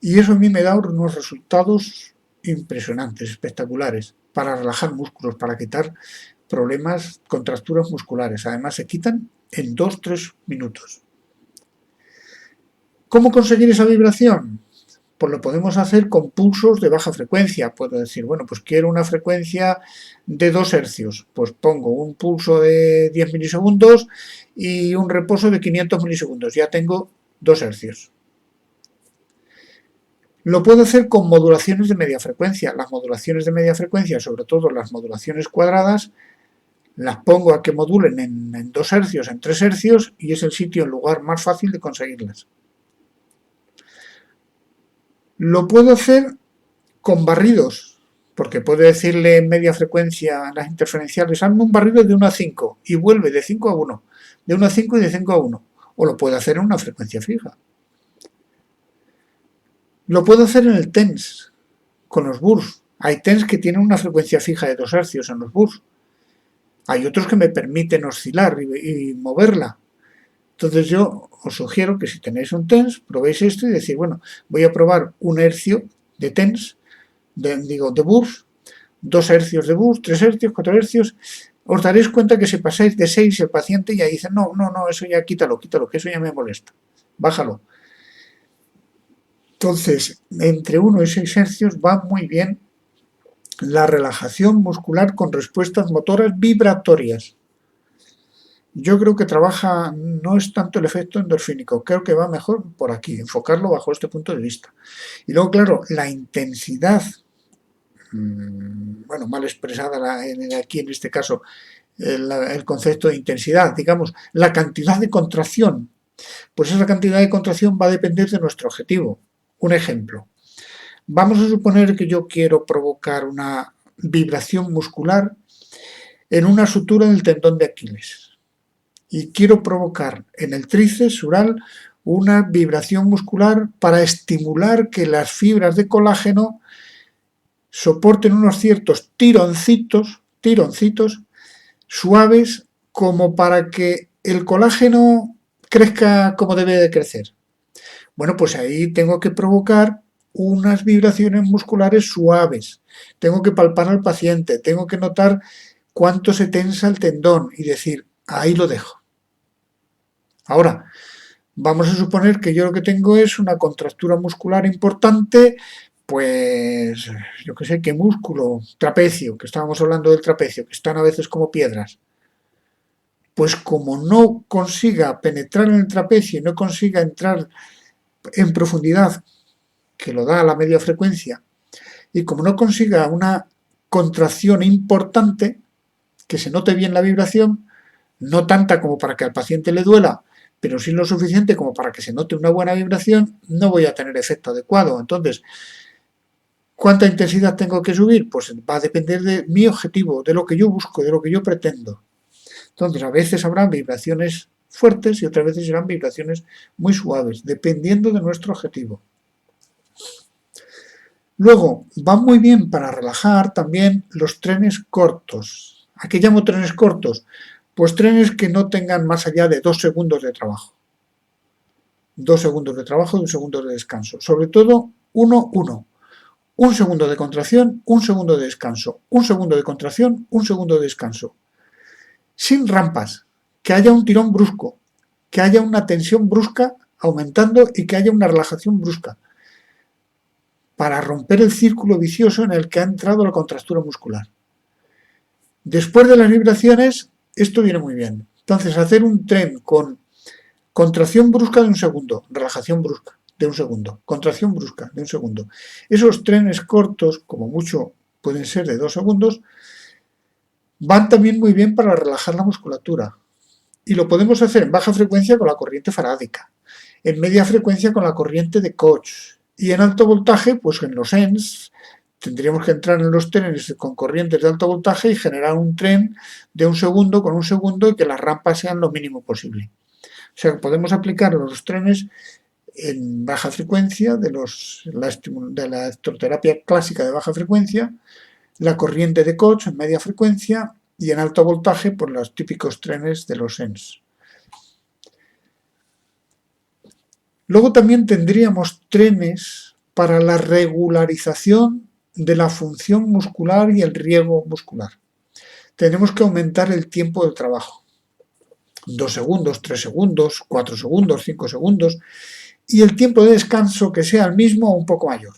Y eso a mí me da unos resultados impresionantes, espectaculares, para relajar músculos, para quitar problemas, contracturas musculares. Además, se quitan en 2-3 minutos. ¿Cómo conseguir esa vibración? Pues lo podemos hacer con pulsos de baja frecuencia. Puedo decir, bueno, pues quiero una frecuencia de 2 hercios. Pues pongo un pulso de 10 milisegundos y un reposo de 500 milisegundos. Ya tengo 2 hercios. Lo puedo hacer con modulaciones de media frecuencia. Las modulaciones de media frecuencia, sobre todo las modulaciones cuadradas, las pongo a que modulen en 2 hercios, en 3 hercios, y es el sitio, el lugar más fácil de conseguirlas. Lo puedo hacer con barridos, porque puedo decirle en media frecuencia a las interferenciales, hazme un barrido de 1 a 5 y vuelve de 5 a 1, de 1 a 5 y de 5 a 1. O lo puedo hacer en una frecuencia fija. Lo puedo hacer en el TENS, con los BURS. Hay TENS que tienen una frecuencia fija de 2 hercios en los BURS. Hay otros que me permiten oscilar y moverla. Entonces yo os sugiero que si tenéis un TENS, probéis esto y decir, bueno, voy a probar 1 hercio de TENS, de BURS, 2 hercios de BURS, 3 hercios, 4 hercios. Os daréis cuenta que si pasáis de 6 el paciente ya dice, no, eso ya quítalo, que eso ya me molesta. Bájalo. Entonces, entre 1 y 6 hercios va muy bien la relajación muscular con respuestas motoras vibratorias. Yo creo que trabaja, no es tanto el efecto endorfínico, creo que va mejor por aquí, enfocarlo bajo este punto de vista. Y luego, claro, la intensidad, bueno, mal expresada aquí en este caso, el concepto de intensidad, digamos, la cantidad de contracción, pues esa cantidad de contracción va a depender de nuestro objetivo. Un ejemplo, vamos a suponer que yo quiero provocar una vibración muscular en una sutura del tendón de Aquiles y quiero provocar en el tríceps sural una vibración muscular para estimular que las fibras de colágeno soporten unos ciertos tironcitos suaves como para que el colágeno crezca como debe de crecer. Bueno, pues ahí tengo que provocar unas vibraciones musculares suaves. Tengo que palpar al paciente, tengo que notar cuánto se tensa el tendón y decir, ahí lo dejo. Ahora, vamos a suponer que yo lo que tengo es una contractura muscular importante, pues, yo qué sé, qué músculo, trapecio, que estábamos hablando del trapecio, que están a veces como piedras. Pues como no consiga penetrar en el trapecio y no consiga entrar en profundidad, que lo da a la media frecuencia, y como no consiga una contracción importante, que se note bien la vibración, no tanta como para que al paciente le duela, pero sí lo suficiente como para que se note una buena vibración, no voy a tener efecto adecuado. Entonces, ¿cuánta intensidad tengo que subir? Pues va a depender de mi objetivo, de lo que yo busco, de lo que yo pretendo. Entonces, a veces habrán vibraciones fuertes y otras veces serán vibraciones muy suaves, dependiendo de nuestro objetivo. Luego, van muy bien para relajar también los trenes cortos. ¿A qué llamo trenes cortos? Pues trenes que no tengan más allá de 2 segundos de trabajo. 2 segundos de trabajo y 1 segundo de descanso. Sobre todo, 1-1. 1 segundo de contracción, 1 segundo de descanso. 1 segundo de contracción, 1 segundo de descanso. Sin rampas. Que haya un tirón brusco. Que haya una tensión brusca aumentando y que haya una relajación brusca. Para romper el círculo vicioso en el que ha entrado la contractura muscular. Después de las vibraciones, esto viene muy bien. Entonces, hacer un tren con contracción brusca de 1 segundo, relajación brusca. de un segundo, contracción brusca de un segundo. Esos trenes cortos, como mucho pueden ser de 2 segundos, van también muy bien para relajar la musculatura. Y lo podemos hacer en baja frecuencia con la corriente farádica, en media frecuencia con la corriente de Koch, y en alto voltaje, pues en los ENS, tendríamos que entrar en los trenes con corrientes de alto voltaje y generar un tren de 1 segundo con 1 segundo y que las rampas sean lo mínimo posible. O sea, que podemos aplicar los trenes en baja frecuencia de la electroterapia clásica de baja frecuencia, la corriente de Koch en media frecuencia y en alto voltaje por los típicos trenes de los ENS. Luego también tendríamos trenes para la regularización de la función muscular y el riego muscular. Tenemos que aumentar el tiempo del trabajo. 2 segundos, 3 segundos, 4 segundos, 5 segundos, y el tiempo de descanso que sea el mismo o un poco mayor.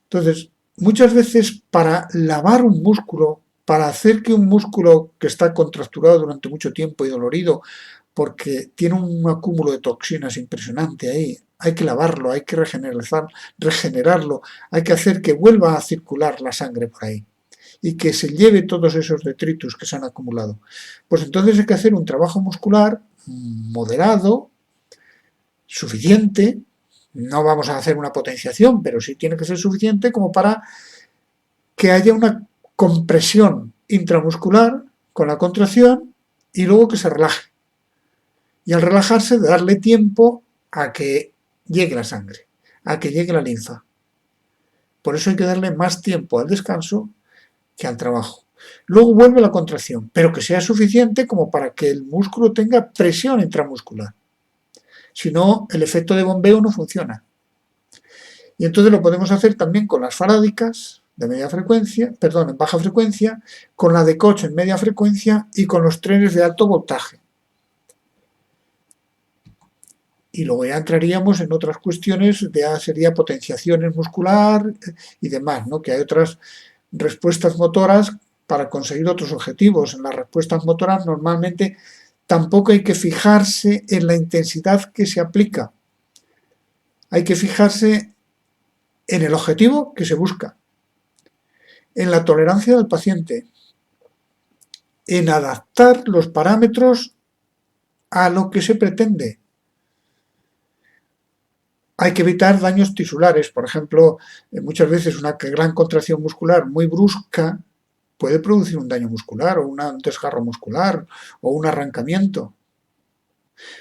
Entonces, muchas veces para lavar un músculo, para hacer que un músculo que está contracturado durante mucho tiempo y dolorido, porque tiene un acúmulo de toxinas impresionante ahí, hay que lavarlo, hay que regenerarlo, hay que hacer que vuelva a circular la sangre por ahí y que se lleve todos esos detritus que se han acumulado. Pues entonces hay que hacer un trabajo muscular moderado, suficiente. No vamos a hacer una potenciación, pero sí tiene que ser suficiente como para que haya una compresión intramuscular con la contracción y luego que se relaje. Y al relajarse, darle tiempo a que llegue la sangre, a que llegue la linfa. Por eso hay que darle más tiempo al descanso que al trabajo. Luego vuelve la contracción, pero que sea suficiente como para que el músculo tenga presión intramuscular. Si no, el efecto de bombeo no funciona. Y entonces lo podemos hacer también con las farádicas de media frecuencia, perdón, en baja frecuencia, con la de Koch en media frecuencia y con los trenes de alto voltaje. Y luego ya entraríamos en otras cuestiones, ya sería potenciaciones muscular y demás, ¿no? Que hay otras respuestas motoras para conseguir otros objetivos. En las respuestas motoras normalmente tampoco hay que fijarse en la intensidad que se aplica. Hay que fijarse en el objetivo que se busca, en la tolerancia del paciente, en adaptar los parámetros a lo que se pretende. Hay que evitar daños tisulares, por ejemplo, muchas veces una gran contracción muscular muy brusca puede producir un daño muscular o un desgarro muscular o un arrancamiento.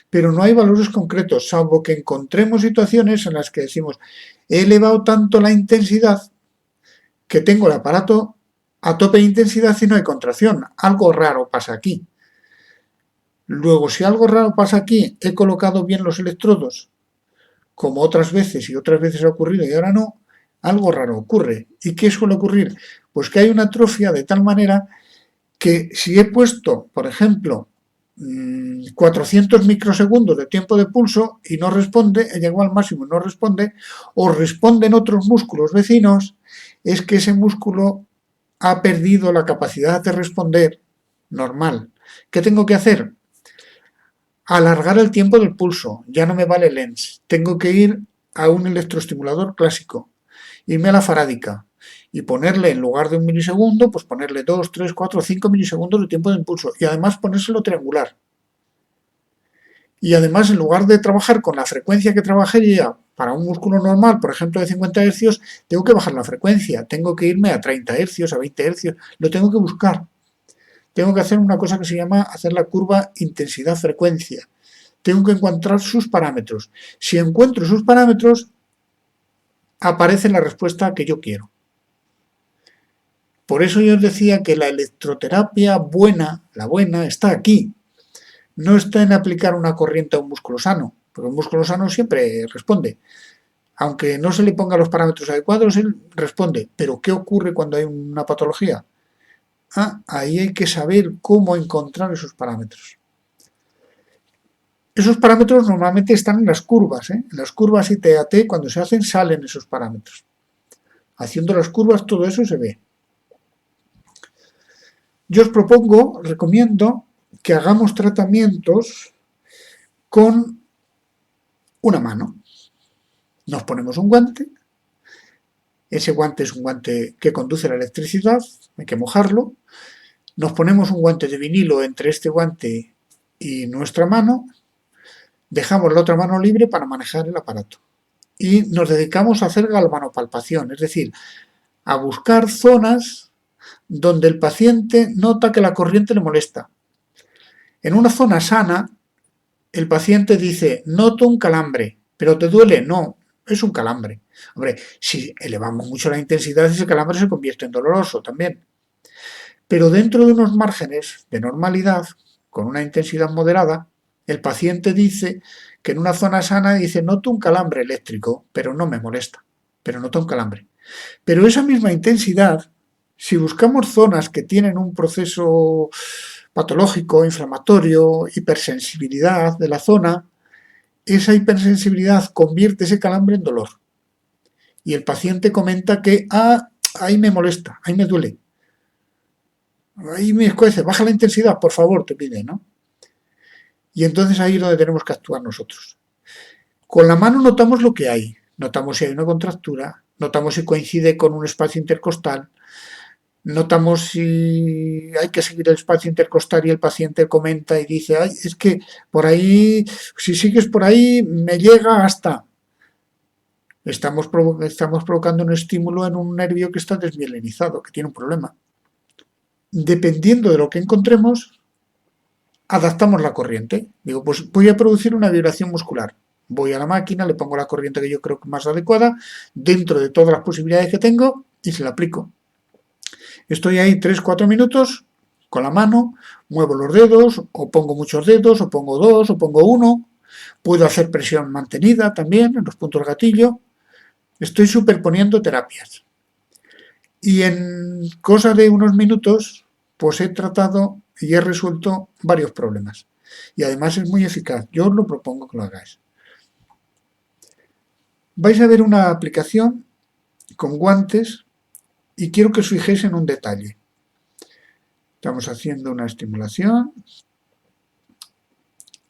Pero no hay valores concretos, salvo que encontremos situaciones en las que decimos he elevado tanto la intensidad que tengo el aparato a tope de intensidad y no hay contracción. Algo raro pasa aquí. Luego, si algo raro pasa aquí, he colocado bien los electrodos, como otras veces y otras veces ha ocurrido y ahora no, algo raro ocurre. ¿Y qué suele ocurrir? Pues que hay una atrofia de tal manera que si he puesto, por ejemplo, 400 microsegundos de tiempo de pulso y no responde, he llegado al máximo y no responde, o responden otros músculos vecinos, es que ese músculo ha perdido la capacidad de responder normal. ¿Qué tengo que hacer? Alargar el tiempo del pulso, ya no me vale el ENS, tengo que ir a un electroestimulador clásico, irme a la farádica y ponerle en lugar de 1 milisegundo, pues ponerle 2, 3, 4, 5 milisegundos de tiempo de impulso y además ponérselo triangular. Y además en lugar de trabajar con la frecuencia que trabajaría para un músculo normal, por ejemplo de 50 Hz, tengo que bajar la frecuencia, tengo que irme a 30 Hz, a 20 Hz, lo tengo que buscar. Tengo que hacer una cosa que se llama hacer la curva intensidad-frecuencia. Tengo que encontrar sus parámetros. Si encuentro sus parámetros, aparece la respuesta que yo quiero. Por eso yo os decía que la electroterapia buena, la buena, está aquí. No está en aplicar una corriente a un músculo sano, porque un músculo sano siempre responde. Aunque no se le ponga los parámetros adecuados, él responde. Pero ¿qué ocurre cuando hay una patología? Ahí hay que saber cómo encontrar esos parámetros. Esos parámetros normalmente están en las curvas. En las curvas ITAT, cuando se hacen, salen esos parámetros. Haciendo las curvas, todo eso se ve. Yo os propongo, recomiendo, que hagamos tratamientos con una mano. Nos ponemos un guante. Ese guante es un guante que conduce la electricidad, hay que mojarlo. Nos ponemos un guante de vinilo entre este guante y nuestra mano, dejamos la otra mano libre para manejar el aparato. Y nos dedicamos a hacer galvanopalpación, es decir, a buscar zonas donde el paciente nota que la corriente le molesta. En una zona sana, el paciente dice, noto un calambre, pero ¿te duele? No, es un calambre. Hombre, si elevamos mucho la intensidad, ese calambre se convierte en doloroso también. Pero dentro de unos márgenes de normalidad, con una intensidad moderada, el paciente dice que en una zona sana dice, noto un calambre eléctrico, pero no me molesta, pero noto un calambre. Pero esa misma intensidad, si buscamos zonas que tienen un proceso patológico, inflamatorio, hipersensibilidad de la zona, esa hipersensibilidad convierte ese calambre en dolor. Y el paciente comenta que, ahí me molesta, ahí me duele, ahí me escuece, baja la intensidad, por favor, te pide, ¿no? Y entonces ahí es donde tenemos que actuar nosotros. Con la mano notamos lo que hay, notamos si hay una contractura, notamos si coincide con un espacio intercostal, notamos si hay que seguir el espacio intercostal y el paciente comenta y dice, ay, es que por ahí, si sigues por ahí, me llega hasta... Estamos provocando un estímulo en un nervio que está desmielinizado, que tiene un problema. Dependiendo de lo que encontremos, adaptamos la corriente. Digo, pues voy a producir una vibración muscular. Voy a la máquina, le pongo la corriente que yo creo que es más adecuada, dentro de todas las posibilidades que tengo, y se la aplico. Estoy ahí 3-4 minutos con la mano, muevo los dedos, o pongo muchos dedos, o pongo 2, o pongo 1. Puedo hacer presión mantenida también en los puntos gatillo. Estoy superponiendo terapias. Y en cosa de unos minutos, pues he tratado y he resuelto varios problemas. Y además es muy eficaz. Yo os lo propongo que lo hagáis. Vais a ver una aplicación con guantes y quiero que os fijéis en un detalle. Estamos haciendo una estimulación.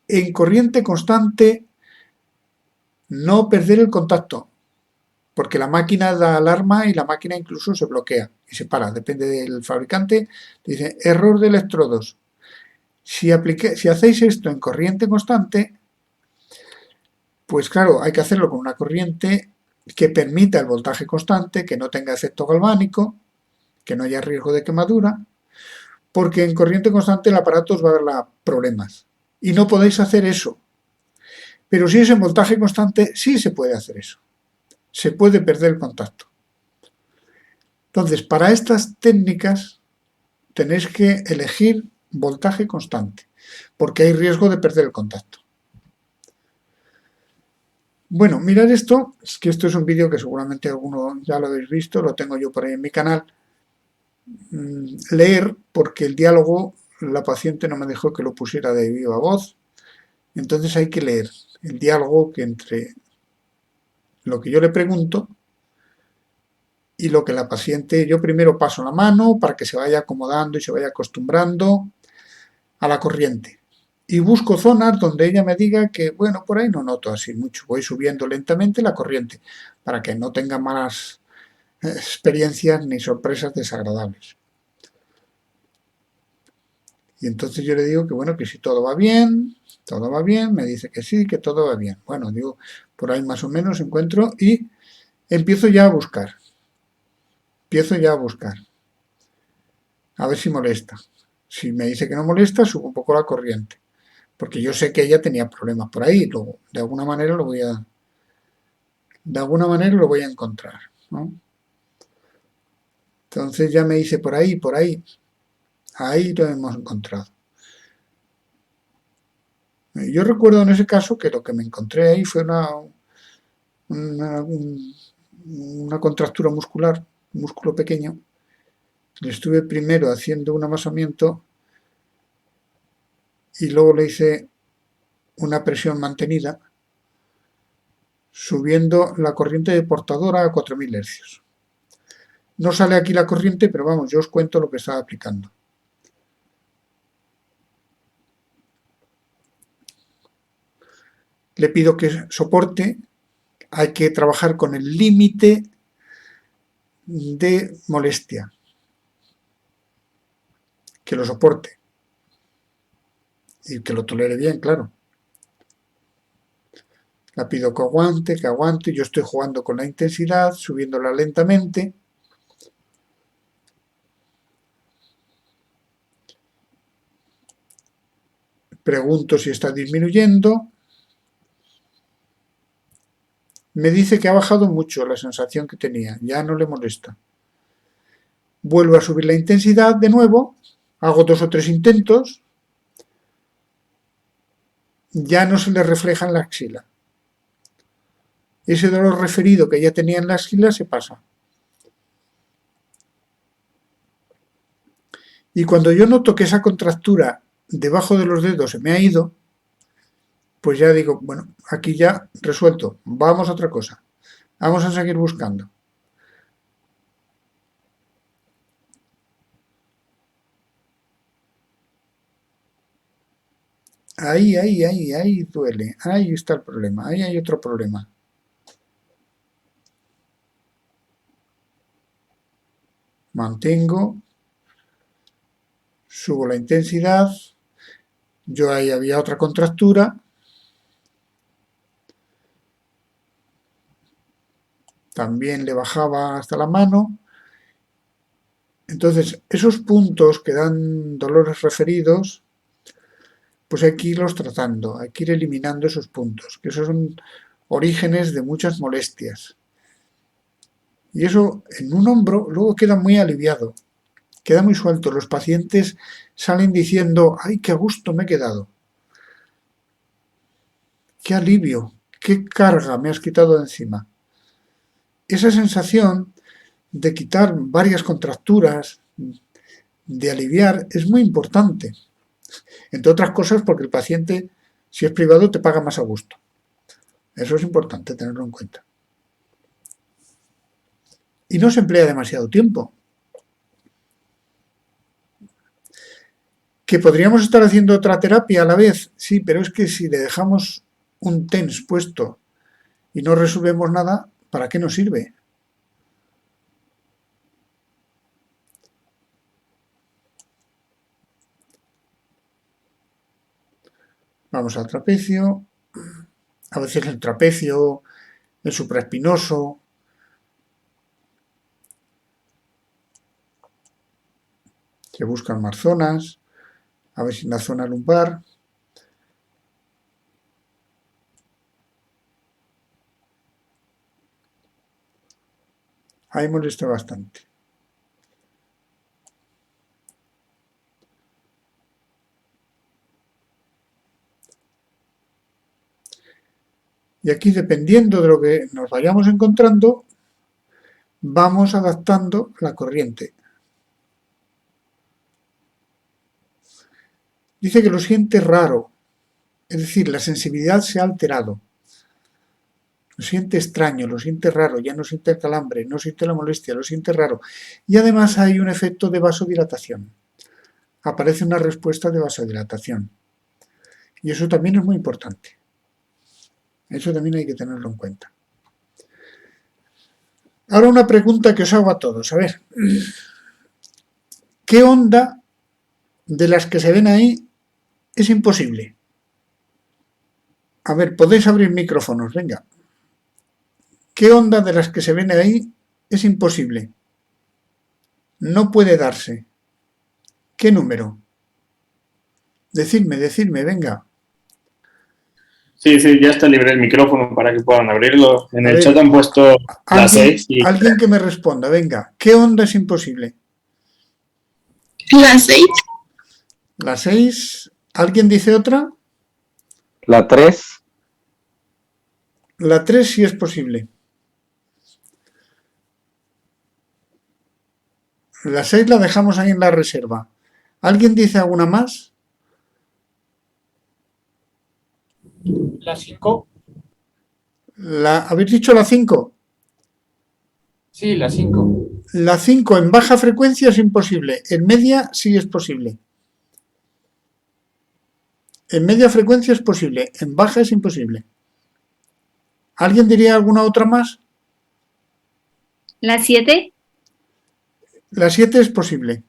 En corriente constante, no perder el contacto, porque la máquina da alarma y la máquina incluso se bloquea y se para, depende del fabricante. Dice, error de electrodos. Si hacéis esto en corriente constante, pues claro, hay que hacerlo con una corriente que permita el voltaje constante, que no tenga efecto galvánico, que no haya riesgo de quemadura, porque en corriente constante el aparato os va a dar problemas. Y no podéis hacer eso. Pero si es en voltaje constante, sí se puede hacer eso. Se puede perder el contacto. Entonces, para estas técnicas tenéis que elegir voltaje constante, porque hay riesgo de perder el contacto. Bueno, mirad esto, es que esto es un vídeo que seguramente alguno ya lo habéis visto, lo tengo yo por ahí en mi canal. Leer, porque el diálogo, la paciente no me dejó que lo pusiera de viva voz, entonces hay que leer el diálogo que entre lo que yo le pregunto y lo que la paciente, yo primero paso la mano para que se vaya acomodando y se vaya acostumbrando a la corriente. Y busco zonas donde ella me diga que, bueno, por ahí no noto así mucho. Voy subiendo lentamente la corriente para que no tenga malas experiencias ni sorpresas desagradables. Y entonces yo le digo que, bueno, que si todo va bien, me dice que sí, que todo va bien. Bueno, digo, por ahí más o menos encuentro y empiezo ya a buscar. A ver si molesta. Si me dice que no molesta, subo un poco la corriente. Porque yo sé que ella tenía problemas por ahí. Luego, de alguna manera lo voy a encontrar, ¿no? Entonces ya me dice por ahí. Ahí lo hemos encontrado. Yo recuerdo en ese caso que lo que me encontré ahí fue una contractura muscular, un músculo pequeño. Le estuve primero haciendo un amasamiento y luego le hice una presión mantenida, subiendo la corriente de portadora a 4000 Hz. No sale aquí la corriente, pero vamos, yo os cuento lo que estaba aplicando. Le pido que soporte hay que trabajar con el límite de molestia, que lo soporte y que lo tolere bien, claro. La pido que aguante, yo estoy jugando con la intensidad, subiéndola lentamente. Pregunto si está disminuyendo. Me dice que ha bajado mucho la sensación que tenía, ya no le molesta. Vuelvo a subir la intensidad de nuevo, hago 2 o 3 intentos, ya no se le refleja en la axila. Ese dolor referido que ya tenía en la axila se pasa. Y cuando yo noto que esa contractura debajo de los dedos se me ha ido, pues ya digo, bueno, aquí ya resuelto, vamos a otra cosa, vamos a seguir buscando. Ahí duele, ahí está el problema, ahí hay otro problema. Mantengo, subo la intensidad, yo ahí había otra contractura, también le bajaba hasta la mano. Entonces, esos puntos que dan dolores referidos, pues hay que irlos tratando, hay que ir eliminando esos puntos, que esos son orígenes de muchas molestias. Y eso en un hombro luego queda muy aliviado, queda muy suelto. Los pacientes salen diciendo, ¡ay, qué a gusto me he quedado! ¡Qué alivio! ¡Qué carga me has quitado de encima! Esa sensación de quitar varias contracturas, de aliviar, es muy importante. Entre otras cosas porque el paciente, si es privado, te paga más a gusto. Eso es importante tenerlo en cuenta. Y no se emplea demasiado tiempo. ¿Que podríamos estar haciendo otra terapia a la vez? Sí, pero es que si le dejamos un TENS puesto y no resolvemos nada, ¿para qué nos sirve? Vamos al trapecio. A veces el trapecio, el supraespinoso. Se buscan más zonas. A ver si en la zona lumbar. Ahí molesta bastante. Y aquí, dependiendo de lo que nos vayamos encontrando, vamos adaptando la corriente. Dice que lo siente raro, es decir, la sensibilidad se ha alterado. Lo siente extraño, lo siente raro, ya no siente el calambre, no siente la molestia, lo siente raro. Y además hay un efecto de vasodilatación. Aparece una respuesta de vasodilatación. Y eso también es muy importante. Eso también hay que tenerlo en cuenta. Ahora una pregunta que os hago a todos. A ver, ¿qué onda de las que se ven ahí es imposible? A ver, podéis abrir micrófonos, venga. ¿Qué onda de las que se ven ahí es imposible? No puede darse. ¿Qué número? Decidme, venga. Sí, ya está libre el micrófono para que puedan abrirlo. En el chat han puesto la 6. Alguien que me responda, venga. ¿Qué onda es imposible? La 6. La 6. ¿Alguien dice otra? La 3. La 3 sí es posible. La 6 la dejamos ahí en la reserva. ¿Alguien dice alguna más? La 5. ¿Habéis dicho la 5? Sí, la 5. La 5 en baja frecuencia es imposible. En media sí es posible. En media frecuencia es posible. En baja es imposible. ¿Alguien diría alguna otra más? ¿La 7? La 7 es posible.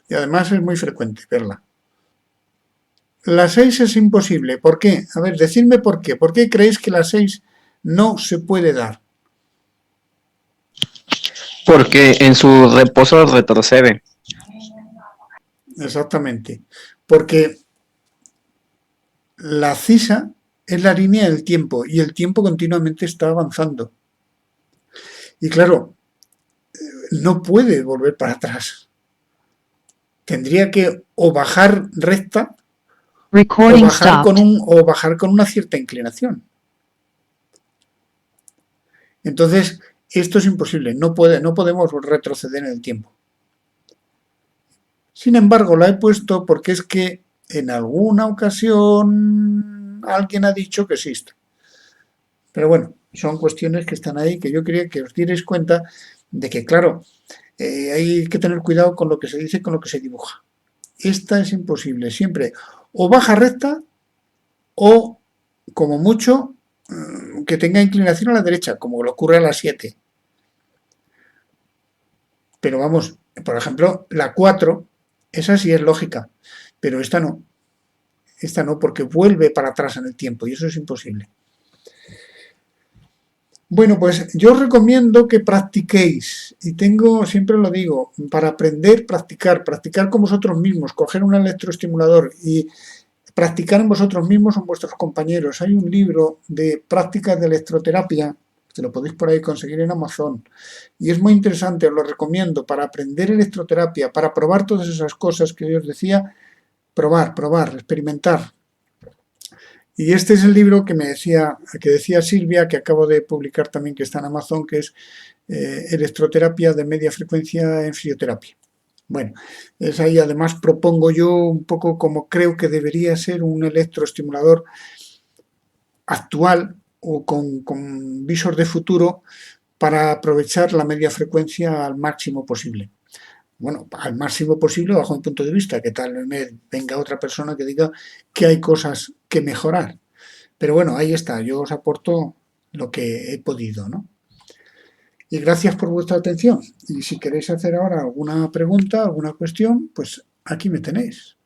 Y además es muy frecuente verla. La 6 es imposible. ¿Por qué? A ver, decidme por qué. ¿Por qué creéis que la 6 no se puede dar? Porque en su reposo retrocede. Exactamente. Porque la CISA es la línea del tiempo y el tiempo continuamente está avanzando. Y claro, no puede volver para atrás. Tendría que o bajar recta Recording stopped. o bajar con una cierta inclinación. Entonces, esto es imposible, no podemos retroceder en el tiempo. Sin embargo, la he puesto porque es que en alguna ocasión alguien ha dicho que existe. Pero bueno, son cuestiones que están ahí, que yo quería que os dierais cuenta de que, claro, hay que tener cuidado con lo que se dice y con lo que se dibuja. Esta es imposible, siempre o baja recta o, como mucho, que tenga inclinación a la derecha, como le ocurre a la 7. Pero vamos, por ejemplo, la 4, esa sí es lógica, pero esta no. Esta no, porque vuelve para atrás en el tiempo y eso es imposible. Bueno, pues yo os recomiendo que practiquéis, y siempre lo digo, para aprender, practicar con vosotros mismos, coger un electroestimulador y practicar en vosotros mismos o en vuestros compañeros. Hay un libro de prácticas de electroterapia, que lo podéis por ahí conseguir en Amazon, y es muy interesante, os lo recomiendo, para aprender electroterapia, para probar todas esas cosas que yo os decía, probar, experimentar. Y este es el libro que decía Silvia, que acabo de publicar también, que está en Amazon, que es Electroterapia de media frecuencia en fisioterapia. Bueno, es ahí. Además propongo yo un poco como creo que debería ser un electroestimulador actual o con visos de futuro para aprovechar la media frecuencia al máximo posible. Bueno, al máximo posible bajo mi punto de vista, que tal vez venga otra persona que diga que hay cosas que mejorar. Pero bueno, ahí está, yo os aporto lo que he podido, ¿no? Y gracias por vuestra atención. Y si queréis hacer ahora alguna pregunta, alguna cuestión, pues aquí me tenéis.